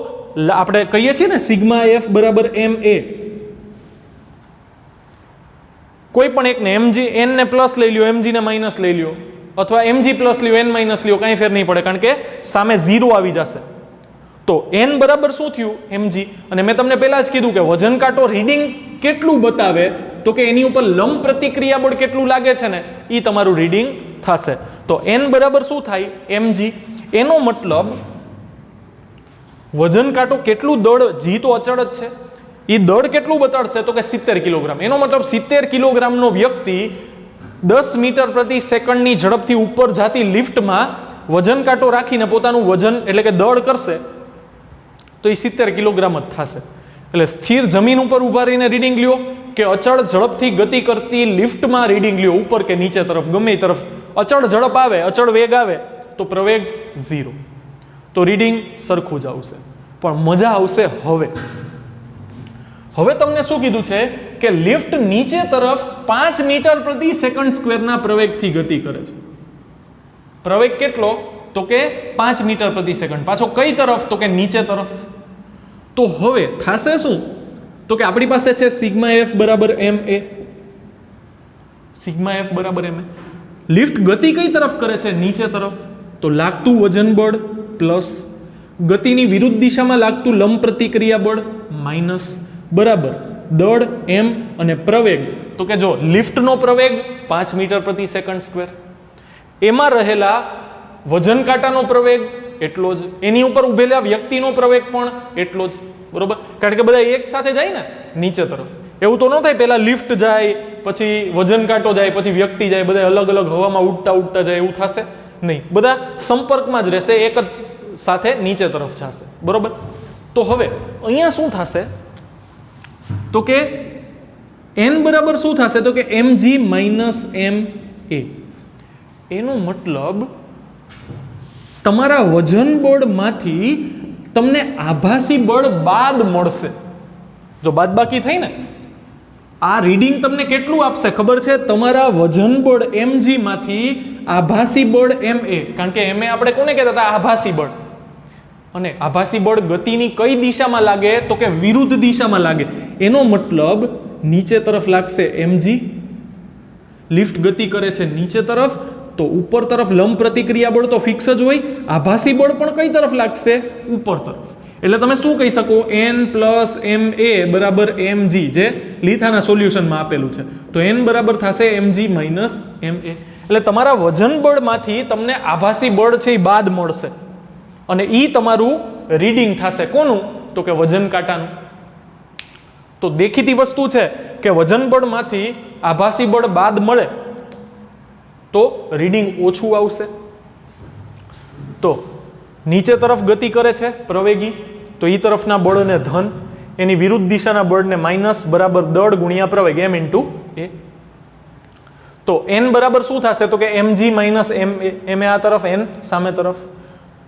આપણે કહીએ છીએ ને સિગ્મા એફ બરાબર MA. કોઈ પણ એકને mg n ને પ્લસ લઈ લ્યો, mg ને માઇનસ લઈ લ્યો, અથવા mg પ્લસ લ્યો, n માઇનસ લ્યો, કાંઈ ફેર નહીં પડે કારણ કે સામે 0 આવી જશે. તો n બરાબર શું થયું mg, અને મેં તમને પહેલા જ કીધું કે વજન કાંટો રીડિંગ કેટલું બતાવે તો કે એની ઉપર લંબ પ્રતિક્રિયા બળ કેટલું લાગે છે ને એ તમારું રીડિંગ થશે. તો n બરાબર શું થાય mg. એનો મતલબ વજન કાંટો કેટલું દળ, g તો અચળ જ છે, એ દળ કેટલું બતાડશે તો કે 70 કિલોગ્રામ. એનો મતલબ 70 કિલોગ્રામનો વ્યક્તિ 10 મીટર પ્રતિ સેકન્ડની ઝડપથી ઉપર જાતી લિફ્ટમાં વજન કાંટો રાખીને પોતાનું વજન એટલે કે દળ કરશે તો એ 70 કિલોગ્રામ જ થશે. એટલે સ્થિર જમીન ઉપર ઊભા રહીને રીડિંગ લ્યો કે અચળ ઝડપથી ગતિ કરતી લિફ્ટમાં રીડિંગ લ્યો, ઉપર કે નીચે તરફ ગમે એ તરફ અચળ ઝડપ આવે, અચળ વેગ આવે તો પ્રવેગ 0, તો રીડિંગ સરખું જ આવશે. પણ મજા આવશે હવે તમને શું કીધું છે કે લિફ્ટ નીચે તરફ 5 મીટર પ્રતિ સેકન્ડ સ્ક્વેરના પ્રવેગથી ગતિ કરે છે. પ્રવેગ કેટલો તો કે 5 મીટર પ્રતિ સેકન્ડ. પાછો કઈ તરફ તો કે નીચે તરફ. તો હવે થશે શું તો કે આપણી પાસે છે સિગ્મા એફ બરાબર MA. સિગ્મા એફ બરાબર MA. લિફ્ટ ગતિ કઈ તરફ કરે છે નીચે તરફ, તો લાગતું વજન બળ પ્લસ ગતિની વિરુદ્ધ દિશામાં લાગતું લંબ પ્રતિક્રિયા બળ માઇનસ બરાબર દળ m અને પ્રવેગ તો કે જો લિફ્ટનો પ્રવેગ 5 મીટર પ્રતિ સેકન્ડ સ્ક્વેર, એમાં રહેલા વજન કાંટાનો પ્રવેગ એટલો જ, એની ઉપર ઉભેલા વ્યક્તિનો પ્રવેગ પણ એટલો જ. બરોબર, કારણ કે બધા એક સાથે જાય ને નીચે તરફ. એવું તો ન થાય પહેલા લિફ્ટ જાય પછી વજન કાંટો જાય પછી વ્યક્તિ જાય, બધા અલગ અલગ હવામાં ઉડતા જાય, એવું થશે નહીં. બધા સંપર્કમાં જ રહેશે, એક જ સાથે નીચે તરફ જશે. બરોબર, તો હવે અહીંયા શું થશે તો કે n બરાબર શું થશે તો કે mg માઇનસ ma. એનો મતલબ તમારા વજન બળમાંથી તમને આભાસી બળ બાદ મળશે. જો બાદબાકી થઈ ને આ રીડિંગ તમને કેટલું આપશે ખબર છે? તમારા વજન બળ mg માંથી આભાસી બળ ma, કારણ કે ma આપણે કોને કહેતા હતા? આભાસી બળ. અને આભાસી બળ ગતિની કઈ દિશામાં લાગે તો કે વિરુદ્ધ દિશામાં લાગે. એનો મતલબ નીચે તરફ લાગશે mg. લિફ્ટ ગતિ કરે છે નીચે તરફ તો ઉપર તરફ લંબ પ્રતિક્રિયા બળ તો ફિક્સ જ હોય, આભાસી બળ પણ કઈ તરફ લાગશે? ઉપર તરફ. એટલે તમે શું કહી શકો? n પ્લસ ma બરાબર mg, જે લીથાના સોલ્યુશનમાં આપેલું છે. તો n બરાબર થશે mg માઇનસ ma. એટલે તમારા વજન બળમાંથી તમને આભાસી બળ છે એ બાદ મળશે અને એ તમારું રીડિંગ થશે. કોનું? તો કે વજન કાંટાનું. તો દેખીતી વસ્તુ છે કે વજન બળમાંથી આભાસી બળ બાદ મળે તો રીડિંગ ઓછું આવશે. તો નીચે તરફ ગતિ કરે છે પ્રવેગી, તો એ તરફના બળને ધન, એની વિરુદ્ધ દિશાના બળને માઇનસ બરાબર દળ ગુણ્યા પ્રવેગ m ઇન્ટુ a. તો n બરાબર શું થશે તો કે mg માઇનસ ma આ તરફ, n સામે તરફ.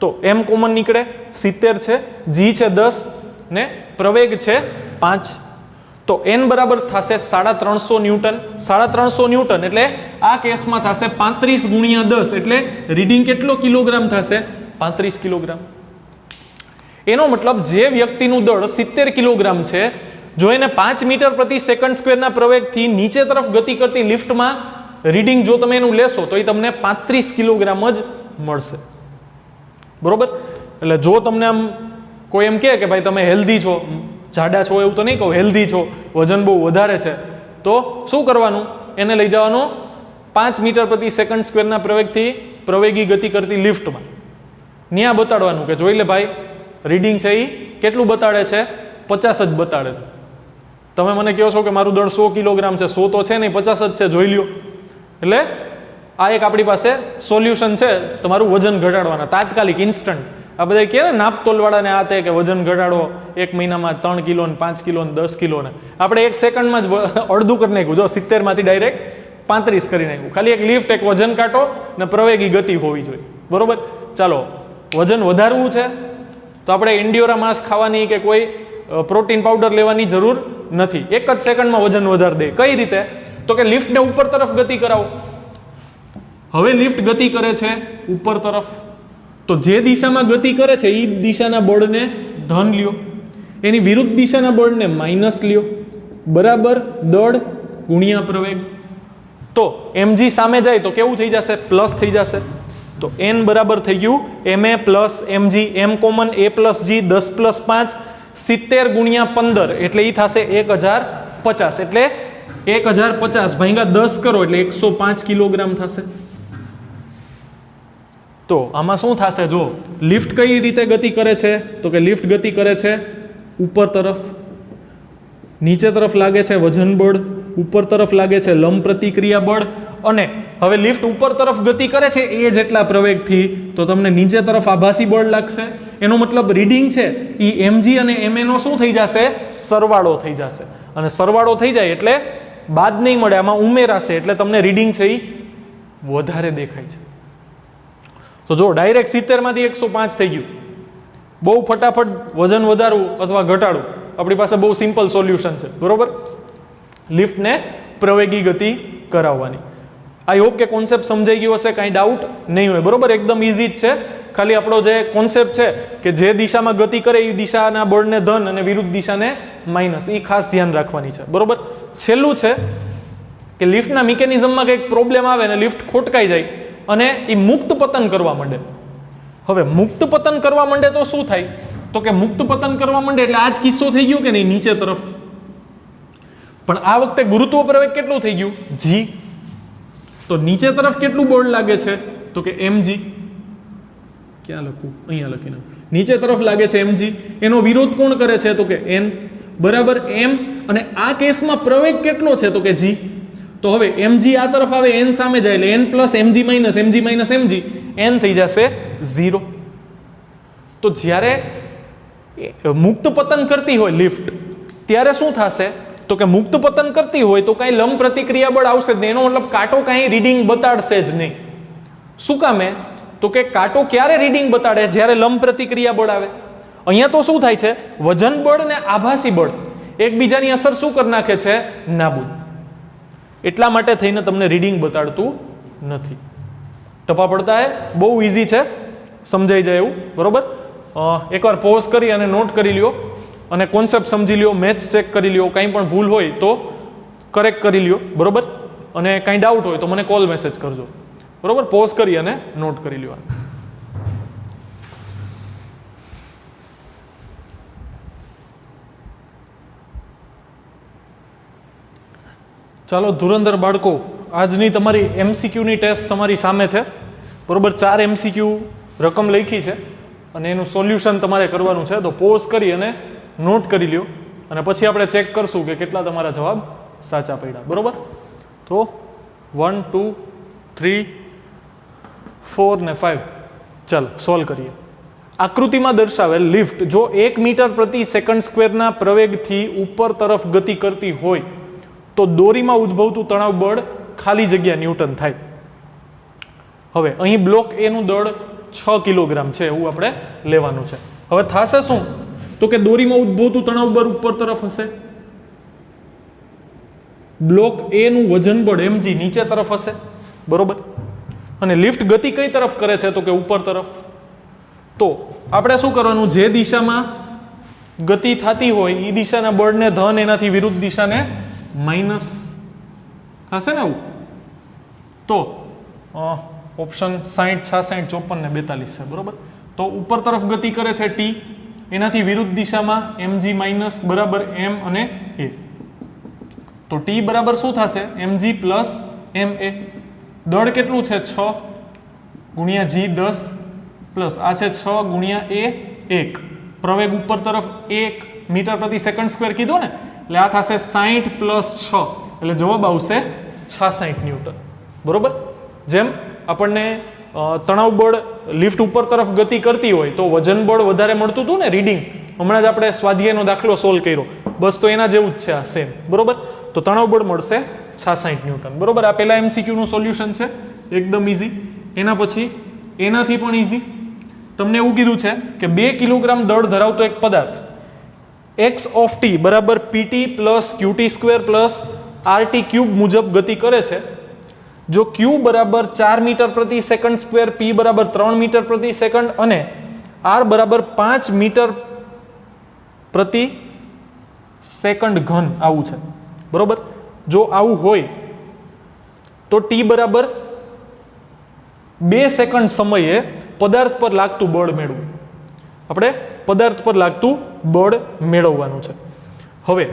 તો m કોમન નીકળે, 70 છે, g છે 10 ને પ્રવેગ છે 5. તો n બરાબર થશે 350 ન્યૂટન. 350 ન્યૂટન એટલે આ કેસમાં થશે 35 ગુણ્યા 10 એટલે રીડિંગ કેટલો કિલોગ્રામ થશે? 35 કિલોગ્રામ. એનો મતલબ જે વ્યક્તિનું દળ 70 કિલોગ્રામ છે, જો એને 5 મીટર પ્રતિ સેકન્ડ સ્ક્વેરના પ્રવેગથી નીચે તરફ ગતિ કરતી લિફ્ટમાં રીડિંગ જો તમે એનું લેશો તો એ તમને 35 કિલોગ્રામ જ મળશે. બરોબર, એટલે જો તમને આમ કોઈ એમ કહે કે ભાઈ તમે હેલ્ધી છો, જાડા છો, એવું તો નહીં કહું, હેલ્ધી છો, વજન બહુ વધારે છે, તો શું કરવાનું? એને લઈ જવાનું 5 મીટર પ્રતિ સેકન્ડ સ્ક્વેરના પ્રવેગથી પ્રવેગી ગતિ કરતી લિફ્ટમાં. ત્યાં બતાડવાનું કે જોઈ લે ભાઈ રીડિંગ છે એ કેટલું બતાડે છે? 50 જ બતાડે છે. તમે મને કહો છો કે મારું દળ 100 કિલોગ્રામ છે, 100 તો છે નહીં, 50 જ છે, જોઈ લ્યો. એટલે આ એક આપણી પાસે સોલ્યુશન છે તમારું વજન ઘટાડવાના, તાત્કાલિક ઇન્સ્ટન્ટ. આ બધા કહે ને નાપતોલવાળાને આ તે કે વજન ઘટાડો 1 મહિનામાં 3 કિલો ને 5 કિલો ને 10 કિલો ને, આપણે 1 સેકન્ડમાં જ અડધું કરી નાખ્યું. જો 70 માંથી ડાયરેક્ટ 35 કરી નાખ્યું. ખાલી એક લિફ્ટ, એક વજન કાંટો ને પ્રવેગી ગતિ હોવી જોઈએ. બરોબર, ચાલો વજન વધારવું છે તો આપણે એન્ડિયોરા માસ ખાવાની કે કોઈ પ્રોટીન પાવડર લેવાની જરૂર નથી. 1 જ સેકન્ડમાં વજન વધારી દે. કઈ રીતે? તો કે લિફ્ટને ઉપર તરફ ગતિ કરાવો. હવે લિફ્ટ ગતિ કરે છે ઉપર તરફ, તો જે દિશામાં ગતિ કરે છે એ દિશાના બળને ધન લ્યો, એની વિરુદ્ધ દિશાના બળને માઇનસ લ્યો, બરાબર દળ ગુણ્યા પ્રવેગ. તો mg સામે જાય તો કેવું થઈ જશે? પ્લસ થઈ જશે. તો n બરાબર થઈ ગયું ma plus mg, m common a plus g, 10 plus 5 70 ગુણ્યા 15 એટલે એ થશે 1050. એટલે 1050 ભાગ્યા 10 કરો એટલે 105 કિલોગ્રામ થશે. તો આમાં શું થશે? જો લિફ્ટ કઈ રીતે ગતિ કરે છે તો કે લિફ્ટ ગતિ કરે છે ઉપર તરફ, નીચે તરફ લાગે છે વજન બળ, ઉપર તરફ લાગે છે લંબ પ્રતિક્રિયા બળ. અને હવે લિફ્ટ ઉપર તરફ ગતિ કરે છે એ જેટલા પ્રવેગથી તો તમને નીચે તરફ આભાસી બળ લાગશે. એનો મતલબ રીડિંગ છે એ mg અને ma નો શું થઈ જશે? સરવાળો થઈ જશે. અને સરવાળો થઈ જાય એટલે બાદ નહીં મળે, આમાં ઉમેરાશે એટલે તમને રીડિંગ છે એ વધારે દેખાય છે. તો જો ડાયરેક્ટ 70 માંથી 105 થઈ ગયું. બહુ ફટાફટ વજન વધારવું અથવા ઘટાડવું આપણી પાસે બહુ સિમ્પલ સોલ્યુશન છે, બરોબર? લિફ્ટને પ્રવેગી ગતિ કરાવવાની. આઈ હોપ કે કોન્સેપ્ટ સમજાઈ ગયો હશે, કાંઈ ડાઉટ નહીં હોય, બરોબર? એકદમ ઇઝી જ છે. ખાલી આપણો જે કોન્સેપ્ટ છે કે જે દિશામાં ગતિ કરે એ દિશાના બળને ધન અને વિરુદ્ધ દિશાને માઇનસ, એ ખાસ ધ્યાન રાખવાની છે, બરોબર? છેલ્લું છે કે લિફ્ટના મિકેનિઝમમાં કંઈક પ્રોબ્લેમ આવે ને લિફ્ટ ખોટકાઈ જાય અને એ મુક્ત પતન કરવા માંડે. હવે મુક્ત પતન કરવા માંડે તો શું થાય? તો કે મુક્ત પતન કરવા માંડે એટલે આ જ કિસ્સો થઈ ગયો કે નહીં, નીચે તરફ. પણ આ વખતે ગુરુત્વ પ્રવેગ કેટલું થઈ ગયું? g. તો નીચે તરફ કેટલું બળ લાગે છે? તો કે mg. ક્યાં લખું? અહીંયા લખી નાખું. નીચે તરફ લાગે છે mg. એનો વિરોધ કોણ કરે છે? તો કે n બરાબર m. અને આ કેસમાં પ્રવેગ કેટલો છે? તો કે g. તો હવે mg આ તરફ આવે, n સામે જાય એટલે n plus mg minus mg, n થઈ જશે 0. તો જ્યારે મુક્ત પતન કરતી હોય લિફ્ટ ત્યારે શું થશે? તો કે મુક્ત પતન કરતી હોય તો કાંઈ લંબ પ્રતિક્રિયા બળ આવશે જ નહીં. એનો મતલબ કાંટો કાંઈ રીડિંગ બતાડશે જ નહીં. શું કામે? તો કે કાંટો ક્યારે રીડિંગ બતાડે? જ્યારે લંબ પ્રતિક્રિયા બળ આવે. અહીંયા તો શું થાય છે? વજન બળ ને આભાસી બળ એકબીજાની અસર શું કરી નાખે છે? નાબૂદ. એટલા માટે થઈને તમને રીડિંગ બતાડતું નથી. ટપા પડતા હે, બહુ ઇઝી છે, સમજાઈ જાય એવું, બરોબર? એકવાર પોઝ કરી અને નોટ કરી લ્યો અને કોન્સેપ્ટ સમજી લ્યો, મેથ્સ ચેક કરી લ્યો, કંઈ પણ ભૂલ હોય તો કરેક્ટ કરી લ્યો, બરોબર? અને કંઈ ડાઉટ હોય તો મને કોલ મેસેજ કરજો, બરોબર? પોઝ કરી અને નોટ કરી લ્યો. ચાલો ધુરંધર બાળકો, આજની તમારી MCQની ટેસ્ટ તમારી સામે છે, બરોબર? 4 MCQ રકમ લખી છે અને એનું સોલ્યુશન તમારે કરવાનું છે. તો પોઝ કરી અને નોટ કરી લ્યો અને પછી આપણે ચેક કરશું કે કેટલા તમારા જવાબ સાચા પડ્યા, બરોબર? તો 1 2 3 4 ને 5. ચાલો સોલ્વ કરીએ. આકૃતિમાં દર્શાવેલ લિફ્ટ જો 1 મીટર પ્રતિ સેકન્ડ સ્ક્વેરના પ્રવેગથી ઉપર તરફ ગતિ કરતી હોય તો દોરીમાં ઉદ્ભવતું તણાવ બળ ખાલી જગ્યા ન્યૂટન થાય. હવે અહીં બ્લોક એ નું દળ 6 કિલોગ્રામ છે એવું આપણે લેવાનું છે. હવે થશે શું? તો કે દોરીમાં ઉદ્ભવતું તણાવ બળ ઉપર તરફ હશે, બ્લોક એ નું વજન બળ mg નીચે તરફ હશે, બરોબર? અને લિફ્ટ ગતિ કઈ તરફ કરે છે? તો કે ઉપર તરફ. તો આપણે શું કરવાનું? જે દિશામાં ગતિ થતી હોય એ દિશાના બળને ધન, એનાથી વિરુદ્ધ દિશાને માઇનસ થશે ને એવું. તો ઓપ્શન 60 66 54 ને 42 છે, બરોબર? તો ઉપર તરફ ગતિ કરે છે t, એનાથી વિરુદ્ધ દિશામાં mg માઇનસ બરાબર m અને a. તો t બરાબર શું થશે? mg plus ma. દળ કેટલું છે? 6 ગુણ્યા g 10 પ્લસ આ છે 6 ગુણ્યા a 1. પ્રવેગ ઉપર તરફ 1 મીટર પ્રતિ સેકન્ડ સ્ક્વેર કીધો ને, એટલે આ થશે 60 પ્લસ 6 એટલે જવાબ આવશે 66 ન્યૂટન, બરોબર? જેમ આપણને તણાવ બળ લિફ્ટ ઉપર તરફ ગતિ કરતી હોય તો વજન બળ વધારે મળતું હતું ને રીડિંગ, હમણાં જ આપણે સ્વાધ્યાયનો દાખલો સોલ્વ કર્યો, બસ તો એના જેવું જ છે આ સેમ, બરોબર? તો તણાવ બળ મળશે 66 ન્યૂટન, બરોબર? આ પહેલા MCQ નું સોલ્યુશન છે, એકદમ ઇઝી. એના પછી એનાથી પણ ઇઝી તમને એવું કીધું છે કે 2 કિલોગ્રામ દળ ધરાવતો એક પદાર્થ x ઓફ t બરાબર pt plus qt square plus rt cube મુજબ ગતિ કરે છે જો q બરાબર 4 મીટર પ્રતિ સેકન્ડ સ્ક્વેર p બરાબર 3 મીટર પ્રતિ સેકન્ડ અને r બરાબર 5 મીટર પ્રતિ સેકન્ડ ઘન આવું છે બરોબર. જો આવું હોય તો t બરાબર 2 સેકન્ડ સમયે પદાર્થ પર લાગતું બળ મેળવવું. આપણે પદાર્થ પર લાગતું બળ મેળવવાનું છે. હવે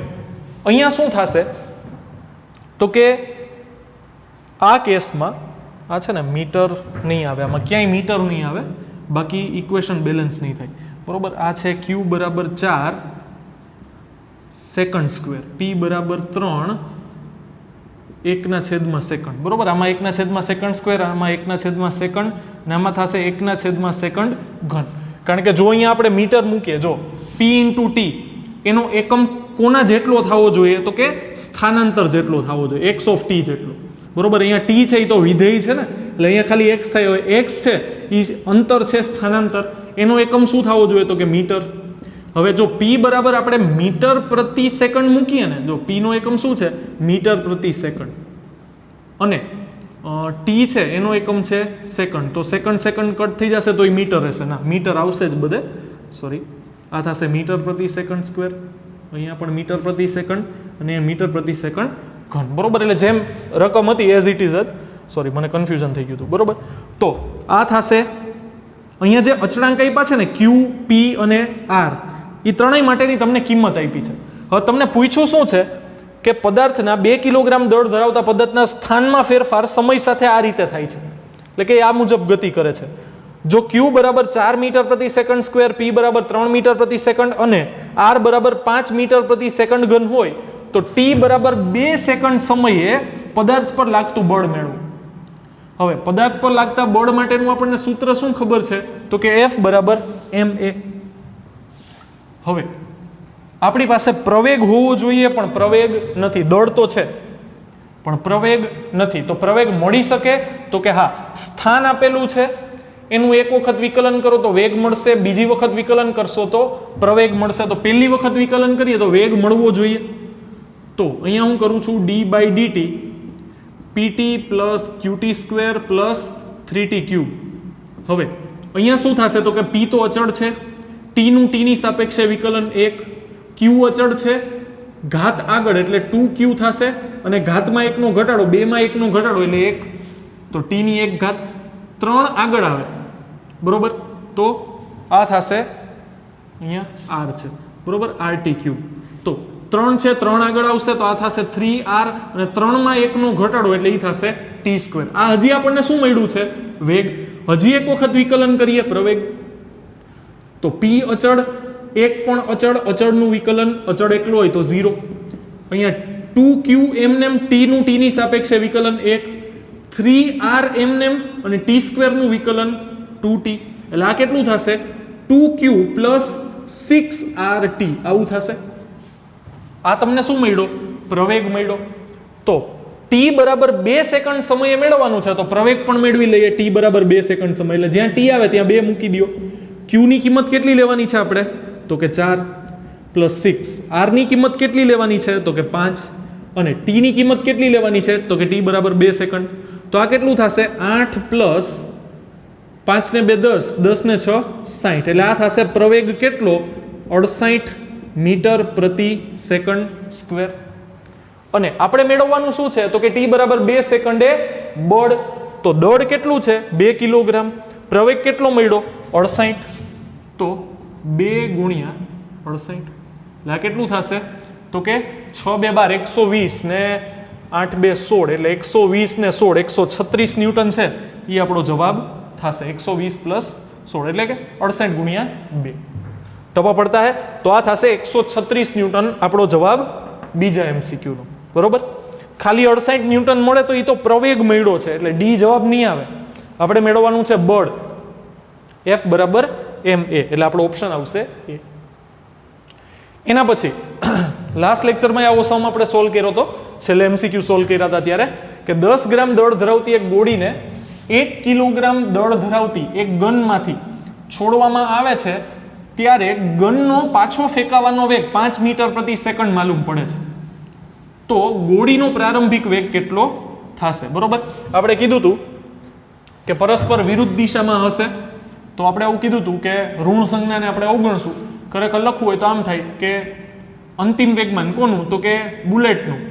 અહીંયા શું થશે તો કે આ કેસમાં આ છે ને મીટર નહીં આવે, આમાં ક્યાંય મીટર નહીં આવે, બાકી ઇક્વેશન બેલેન્સ નહીં થાય બરોબર. આ છે q બરાબર 4 સેકન્ડ સ્ક્વેર, p બરાબર 3 1/2 સેકન્ડ બરોબર. આમાં 1/2 સેકન્ડ સ્ક્વેર, આમાં 1/2 સેકન્ડ અને આમાં થશે 1/2 સેકન્ડ ઘન. કારણ કે જો અહીંયા આપણે મીટર મૂકીએ, જો p ઇન્ટુ t એનો એકમ કોના જેટલો થવો જોઈએ તો કે સ્થાનાંતર જેટલો થવો જોઈએ, x ઓફ t જેટલો બરોબર. અહીંયા t છે એ તો વિધેય છે ને, એટલે અહીંયા ખાલી x થાય. હવે x છે એ અંતર છે, સ્થાનાંતર, એનો એકમ શું થવો જોઈએ તો કે મીટર. હવે જો p બરાબર આપણે મીટર પ્રતિ સેકન્ડ મૂકીએ ને, જો p નો એકમ શું છે મીટર પ્રતિ સેકન્ડ અને t છે એનો એકમ છે સેકન્ડ, તો સેકન્ડ કટ થઈ જશે તો એ મીટર રહેશે. ના, મીટર આવશે જ બધે, સોરી. આ થશે મીટર પ્રતિ સેકન્ડ સ્ક્વેર, અહીંયા પણ મીટર પ્રતિ સેકન્ડ અને મીટર પ્રતિ સેકન્ડ ઘન બરોબર. એટલે જેમ રકમ હતી એઝ ઇટ ઇઝ જ, સોરી મને કન્ફ્યુઝન થઈ ગયું હતું બરોબર. તો આ થશે અહીંયા જે અચળાંક આપ્યા છે ને q, p અને r, એ ત્રણેય માટેની તમને કિંમત આપી છે. હવે તમને પૂછ્યું શું છે કે પદાર્થના 2 કિલોગ્રામ દળ ધરાવતા પદાર્થના સ્થાનમાં ફેરફાર સમય સાથે આ રીતે થાય છે, એટલે કે આ મુજબ ગતિ કરે છે. જો q બરાબર 4 મીટર પ્રતિ સેકન્ડ સ્ક્વેર, p બરાબર 3 મીટર પ્રતિ સેકન્ડ અને r બરાબર 5 મીટર પ્રતિ સેકન્ડ ઘન હોય તો t બરાબર 2 સેકન્ડ સમયે પદાર્થ પર લાગતું બળ મેળવો. હવે પદાર્થ પર લાગતા બળ માટેનું આપણને સૂત્ર શું ખબર છે તો કે F બરાબર ma. હવે આપણી પાસે પ્રવેગ હોવો જોઈએ પણ પ્રવેગ નથી, દળ તો છે પણ પ્રવેગ નથી. તો પ્રવેગ મળી શકે તો કે હા, સ્થાન આપેલું છે એનું એક વખત વિકલન કરો તો વેગ મળશે, બીજી વખત વિકલન કરશો તો પ્રવેગ મળશે. તો પહેલી વખત વિકલન કરીએ તો વેગ મળવો જોઈએ. તો અહીંયા હું કરું છું d/dt pt plus qt square plus 3t cube. હવે અહીંયા શું થશે તો કે p તો અચળ છે, t નું t ની સાપેક્ષે વિકલન 1, q અચળ છે, ઘાત આગળ એટલે 2q થશે અને ઘાતમાં 1 નો ઘટાડો, 2 માં 1 નો ઘટાડો એટલે 1, તો t ની 1 ઘાત, 3 આગળ આવે બરોબર. તો આ થશે અહીંયા r છે બરોબર, rt ક્યુબ. તો 3 છે, 3 આગળ આવશે તો આ થશે 3r અને 3 માં 1 નો ઘટાડો એટલે એ થશે t સ્ક્વેર. આ હજી આપણને શું મળ્યું છે વેગ. હજી એક વખત વિકલન કરીએ પ્રવેગ, તો p અચળ, 1 પણ અચળ, અચળનું વિકલન, અચળ એકલો હોય તો 0. અહીંયા 2q એમનેમ t નું t ની સાપેક્ષે વિકલન 1, 3r એમનેમ અને t સ્ક્વેરનું વિકલન 2t, એટલે આ કેટલું થશે 2q પ્લસ 6rt આવું થશે. આ તમને શું મળ્યો પ્રવેગ મળ્યો. તો t બરાબર 2 સેકન્ડ સમયે મેળવવાનું છે તો પ્રવેગ પણ મેળવી લઈએ t બરાબર 2 સેકન્ડ સમય, એટલે જ્યાં t આવે ત્યાં 2 મૂકી દો. q ની કિંમત કેટલી લેવાની છે આપણે તો કે 4 પ્લસ 6, r ની કિંમત કેટલી લેવાની છે તો કે 5 અને t ની કિંમત કેટલી લેવાની છે તો કે t બરાબર 2 સેકન્ડ. તો આ કેટલું થશે 8 પ્લસ 5 ને 2 10, 10 ને 6 60, એટલે આ થશે પ્રવેગ કેટલો 68 મીટર પ્રતિ સેકન્ડ સ્ક્વેર. અને આપણે મેળવવાનું શું છે તો કે t બરાબર 2 સેકન્ડે બળ. તો દળ કેટલું છે 2 કિલોગ્રામ, પ્રવેગ કેટલો મળ્યો 68, તો 2 ગુણ્યા 68 એટલે આ કેટલું થશે તો કે 6 2 12 120 ને 8 2 16 એટલે 120 ને 16 136 ન્યૂટન છે એ આપણો જવાબ થશે. 120 પ્લસ 16 એટલે કે 68 ગુણ્યા 2 ટપા પડતા હે તો આ થશે 136 ન્યૂટન આપણો જવાબ બીજા MCQ નો બરોબર. ખાલી 68 ન્યૂટન મળે તો એ તો પ્રવેગ મળ્યો છે એટલે ડી જવાબ નહીં આવે. આપણે મેળવવાનું છે બળ, F બરાબર ma, એટલે આપણો ઓપ્શન આવશે એ. એના પછી લાસ્ટ લેક્ચરમાં આવો સમ આપણે સોલ્વ કર્યો હતો, છેલ્લે MCQ સોલ્વ કર્યા હતા ત્યારે, કે 10 ગ્રામ દળ ધરાવતી એક ગોળીને 1 કિલોગ્રામ દળ ધરાવતી એક ગનમાંથી છોડવામાં આવે છે ત્યારે ગનનો પાછો ફેંકાવાનો વેગ 5 મીટર પ્રતિ સેકન્ડ માલુમ પડે છે, તો ગોળીનો પ્રારંભિક વેગ કેટલો થશે? બરોબર, આપણે કીધું હતું કે પરસ્પર વિરુદ્ધ દિશામાં હશે, તો આપણે એવું કીધું હતું કે ઋણ સંજ્ઞાને આપણે અવગણશું. ખરેખર લખવું હોય તો આમ થાય કે અંતિમ વેગમાન કોનું? તો કે બુલેટનું,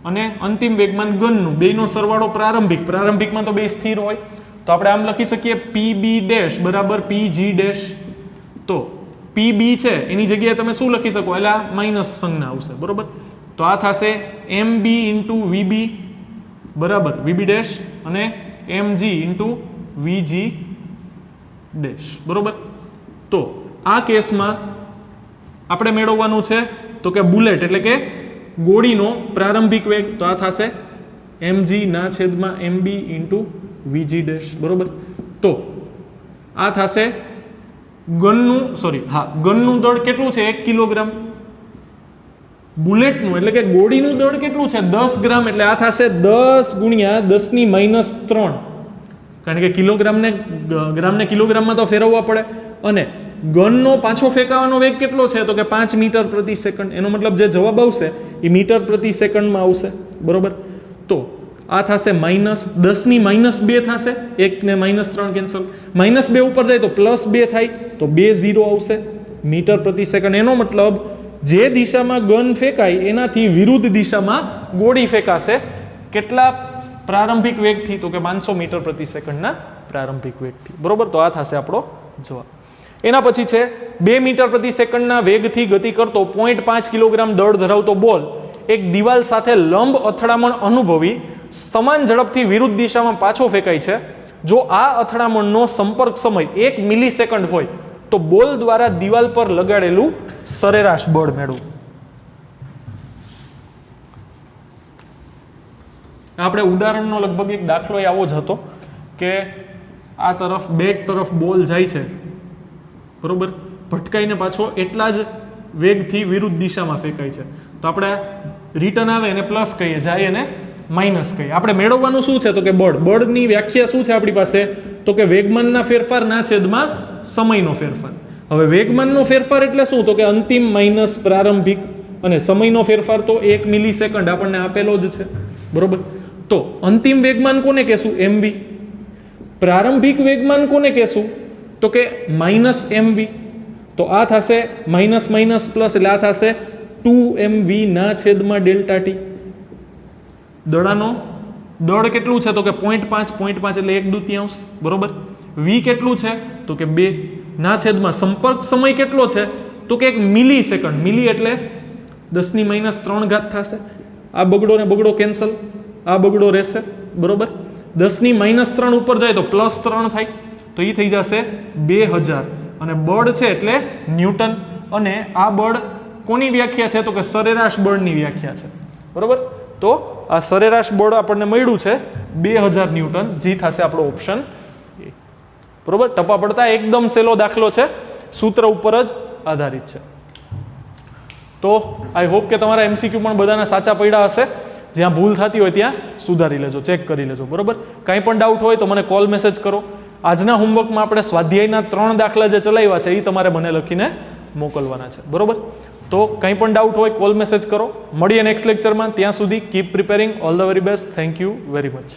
અને અંતિમ વેગમાન ગનનું, બેયનો સરવાળો પ્રારંભિકમાં તો બે સ્થિર હોય, તો આપણે આમ લખી શકીએ PB ડેશ બરાબર PG ડેશ. તો PB છે એની જગ્યાએ તમે શું લખી શકો? એટલે માઇનસ સંજ્ઞા આવશે. બરોબર, તો આ થશે MB ઇન્ટુ VB બરાબર VB ડેશ અને MG ઇન્ટુ VG ડેશ. બરોબર, તો આ કેસમાં આપણે મેળવવાનું છે તો કે બુલેટ એટલે કે ગોળીનો પ્રારંભિક વેગ, તો આ થશે MG ના છેદમાં MB ઇન્ટુ VG ડેશ. બરોબર, તો આ થશે ગનનું દળ કેટલું છે? 1 કિલોગ્રામ. બુલેટનું એટલે કે ગોળીનું દળ કેટલું છે? 10 ગ્રામ. એટલે આ થશે 10 ગુણ્યા 10⁻³ કારણ કે ગ્રામને કિલોગ્રામમાં તો ફેરવવા પડે. અને ગનનો પાછો ફેંકાવાનો વેગ કેટલો છે? તો કે 5 મીટર પ્રતિ સેકન્ડ. એનો મતલબ જે જવાબ આવશે એ મીટર પ્રતિ સેકન્ડમાં આવશે. બરોબર, તો આ થશે -10⁻² થશે, 1 ને -3 કેન્સલ, -2 ઉપર જાય તો +2 થાય, તો 2 0 આવશે મીટર પ્રતિ સેકન્ડ. એનો મતલબ જે દિશામાં ગન ફેંકાય એનાથી વિરુદ્ધ દિશામાં ગોળી ફેંકાશે. કેટલા પ્રારંભિક વેગથી? તો કે 500 મીટર પ્રતિ સેકન્ડના પ્રારંભિક વેગથી. બરોબર, તો આ થશે આપણો જવાબ. એના પછી છે 2 મીટર પ્રતિ સેકન્ડના વેગથી ગતિ કરતો 0.5 કિલોગ્રામ દળ ધરાવતો બોલ એક દિવાલ સાથે લંબ અથડામણ અનુભવી સમાન ઝડપથી વિરુદ્ધ દિશામાં પાછો ફેંકાય છે. જો આ અથડામણનો સંપર્ક સમય 1 મિલીસેકન્ડ હોય તો બોલ દ્વારા દિવાલ પર લગાડેલું સરેરાશ બળ મેળવો. આપણે ઉદાહરણનો લગભગ એક દાખલો આવો જ હતો કે આ તરફ બેક તરફ બોલ જાય છે, બરોબર, ભટકાઈને પાછો એટલા જ વેગથી વિરુદ્ધ દિશામાં ફેંકાય છે. તો આપણે રિટર્ન આવે એને પ્લસ કહીએ, જાય એને માઇનસ કહીએ. આપણે મેળવવાનું શું છે? તો કે બળની વ્યાખ્યા શું છે આપણી પાસે? તો કે વેગમાનના ફેરફારના છેદમાં સમયનો ફેરફાર. હવે વેગમાનનો ફેરફાર એટલે શું? તો કે અંતિમ માઇનસ પ્રારંભિક, અને સમયનો ફેરફાર તો 1 મિલીસેકન્ડ આપણને આપેલો જ છે. બરોબર, તો અંતિમ વેગમાન કોને કહેશું? MV. પ્રારંભિક વેગમાન કોને કહેશું? તો કે -MV. તો આ થશે માઇનસ પ્લસ, એટલે આ થશે 2MV ના છેદમાં ΔT. દળ કેટલું છે? તો કે 0.5 એટલે 1/2. બરોબર, V કેટલું છે? તો કે 2 ના છેદમાં સંપર્ક સમય કેટલો છે? તો કે 1 મિલીસેકન્ડ. મિલી એટલે 10⁻³ થશે. આ બગડો ને બગડો કેન્સલ, આ બગડો રહેશે. બરોબર, 10⁻³ ઉપર જાય તો +3 થાય, તો એ થઈ જશે 2000. અને બળ છે એટલે ન્યૂટન. અને આ બળ કોની વ્યાખ્યા છે? તો કે સરેરાશ બળની વ્યાખ્યા છે. બરોબર, તો આ સરેરાશ બળ આપણને મળ્યું છે 2000 ન્યૂટન, જે થશે આપણો ઓપ્શન એ. બરોબર, ટપા પડતા એકદમ સહેલો દાખલો છે, સૂત્ર ઉપર જ આધારિત છે. તો આઈ હોપ કે તમારા MCQ પણ બધાના સાચા પડ્યા હશે. જ્યાં ભૂલ થતી હોય ત્યાં સુધારી લેજો, ચેક કરી લેજો. બરોબર, કાંઈ પણ ડાઉટ હોય તો મને કોલ મેસેજ કરો. આજના હોમવર્કમાં આપણે સ્વાધ્યાયના 3 દાખલા જે ચલાવ્યા છે એ તમારે મને લખીને મોકલવાના છે. બરોબર, તો કંઈ પણ ડાઉટ હોય કોલ મેસેજ કરો. મળીએ નેક્સ્ટ લેક્ચરમાં. ત્યાં સુધી keep preparing. All the very best. Thank you very much.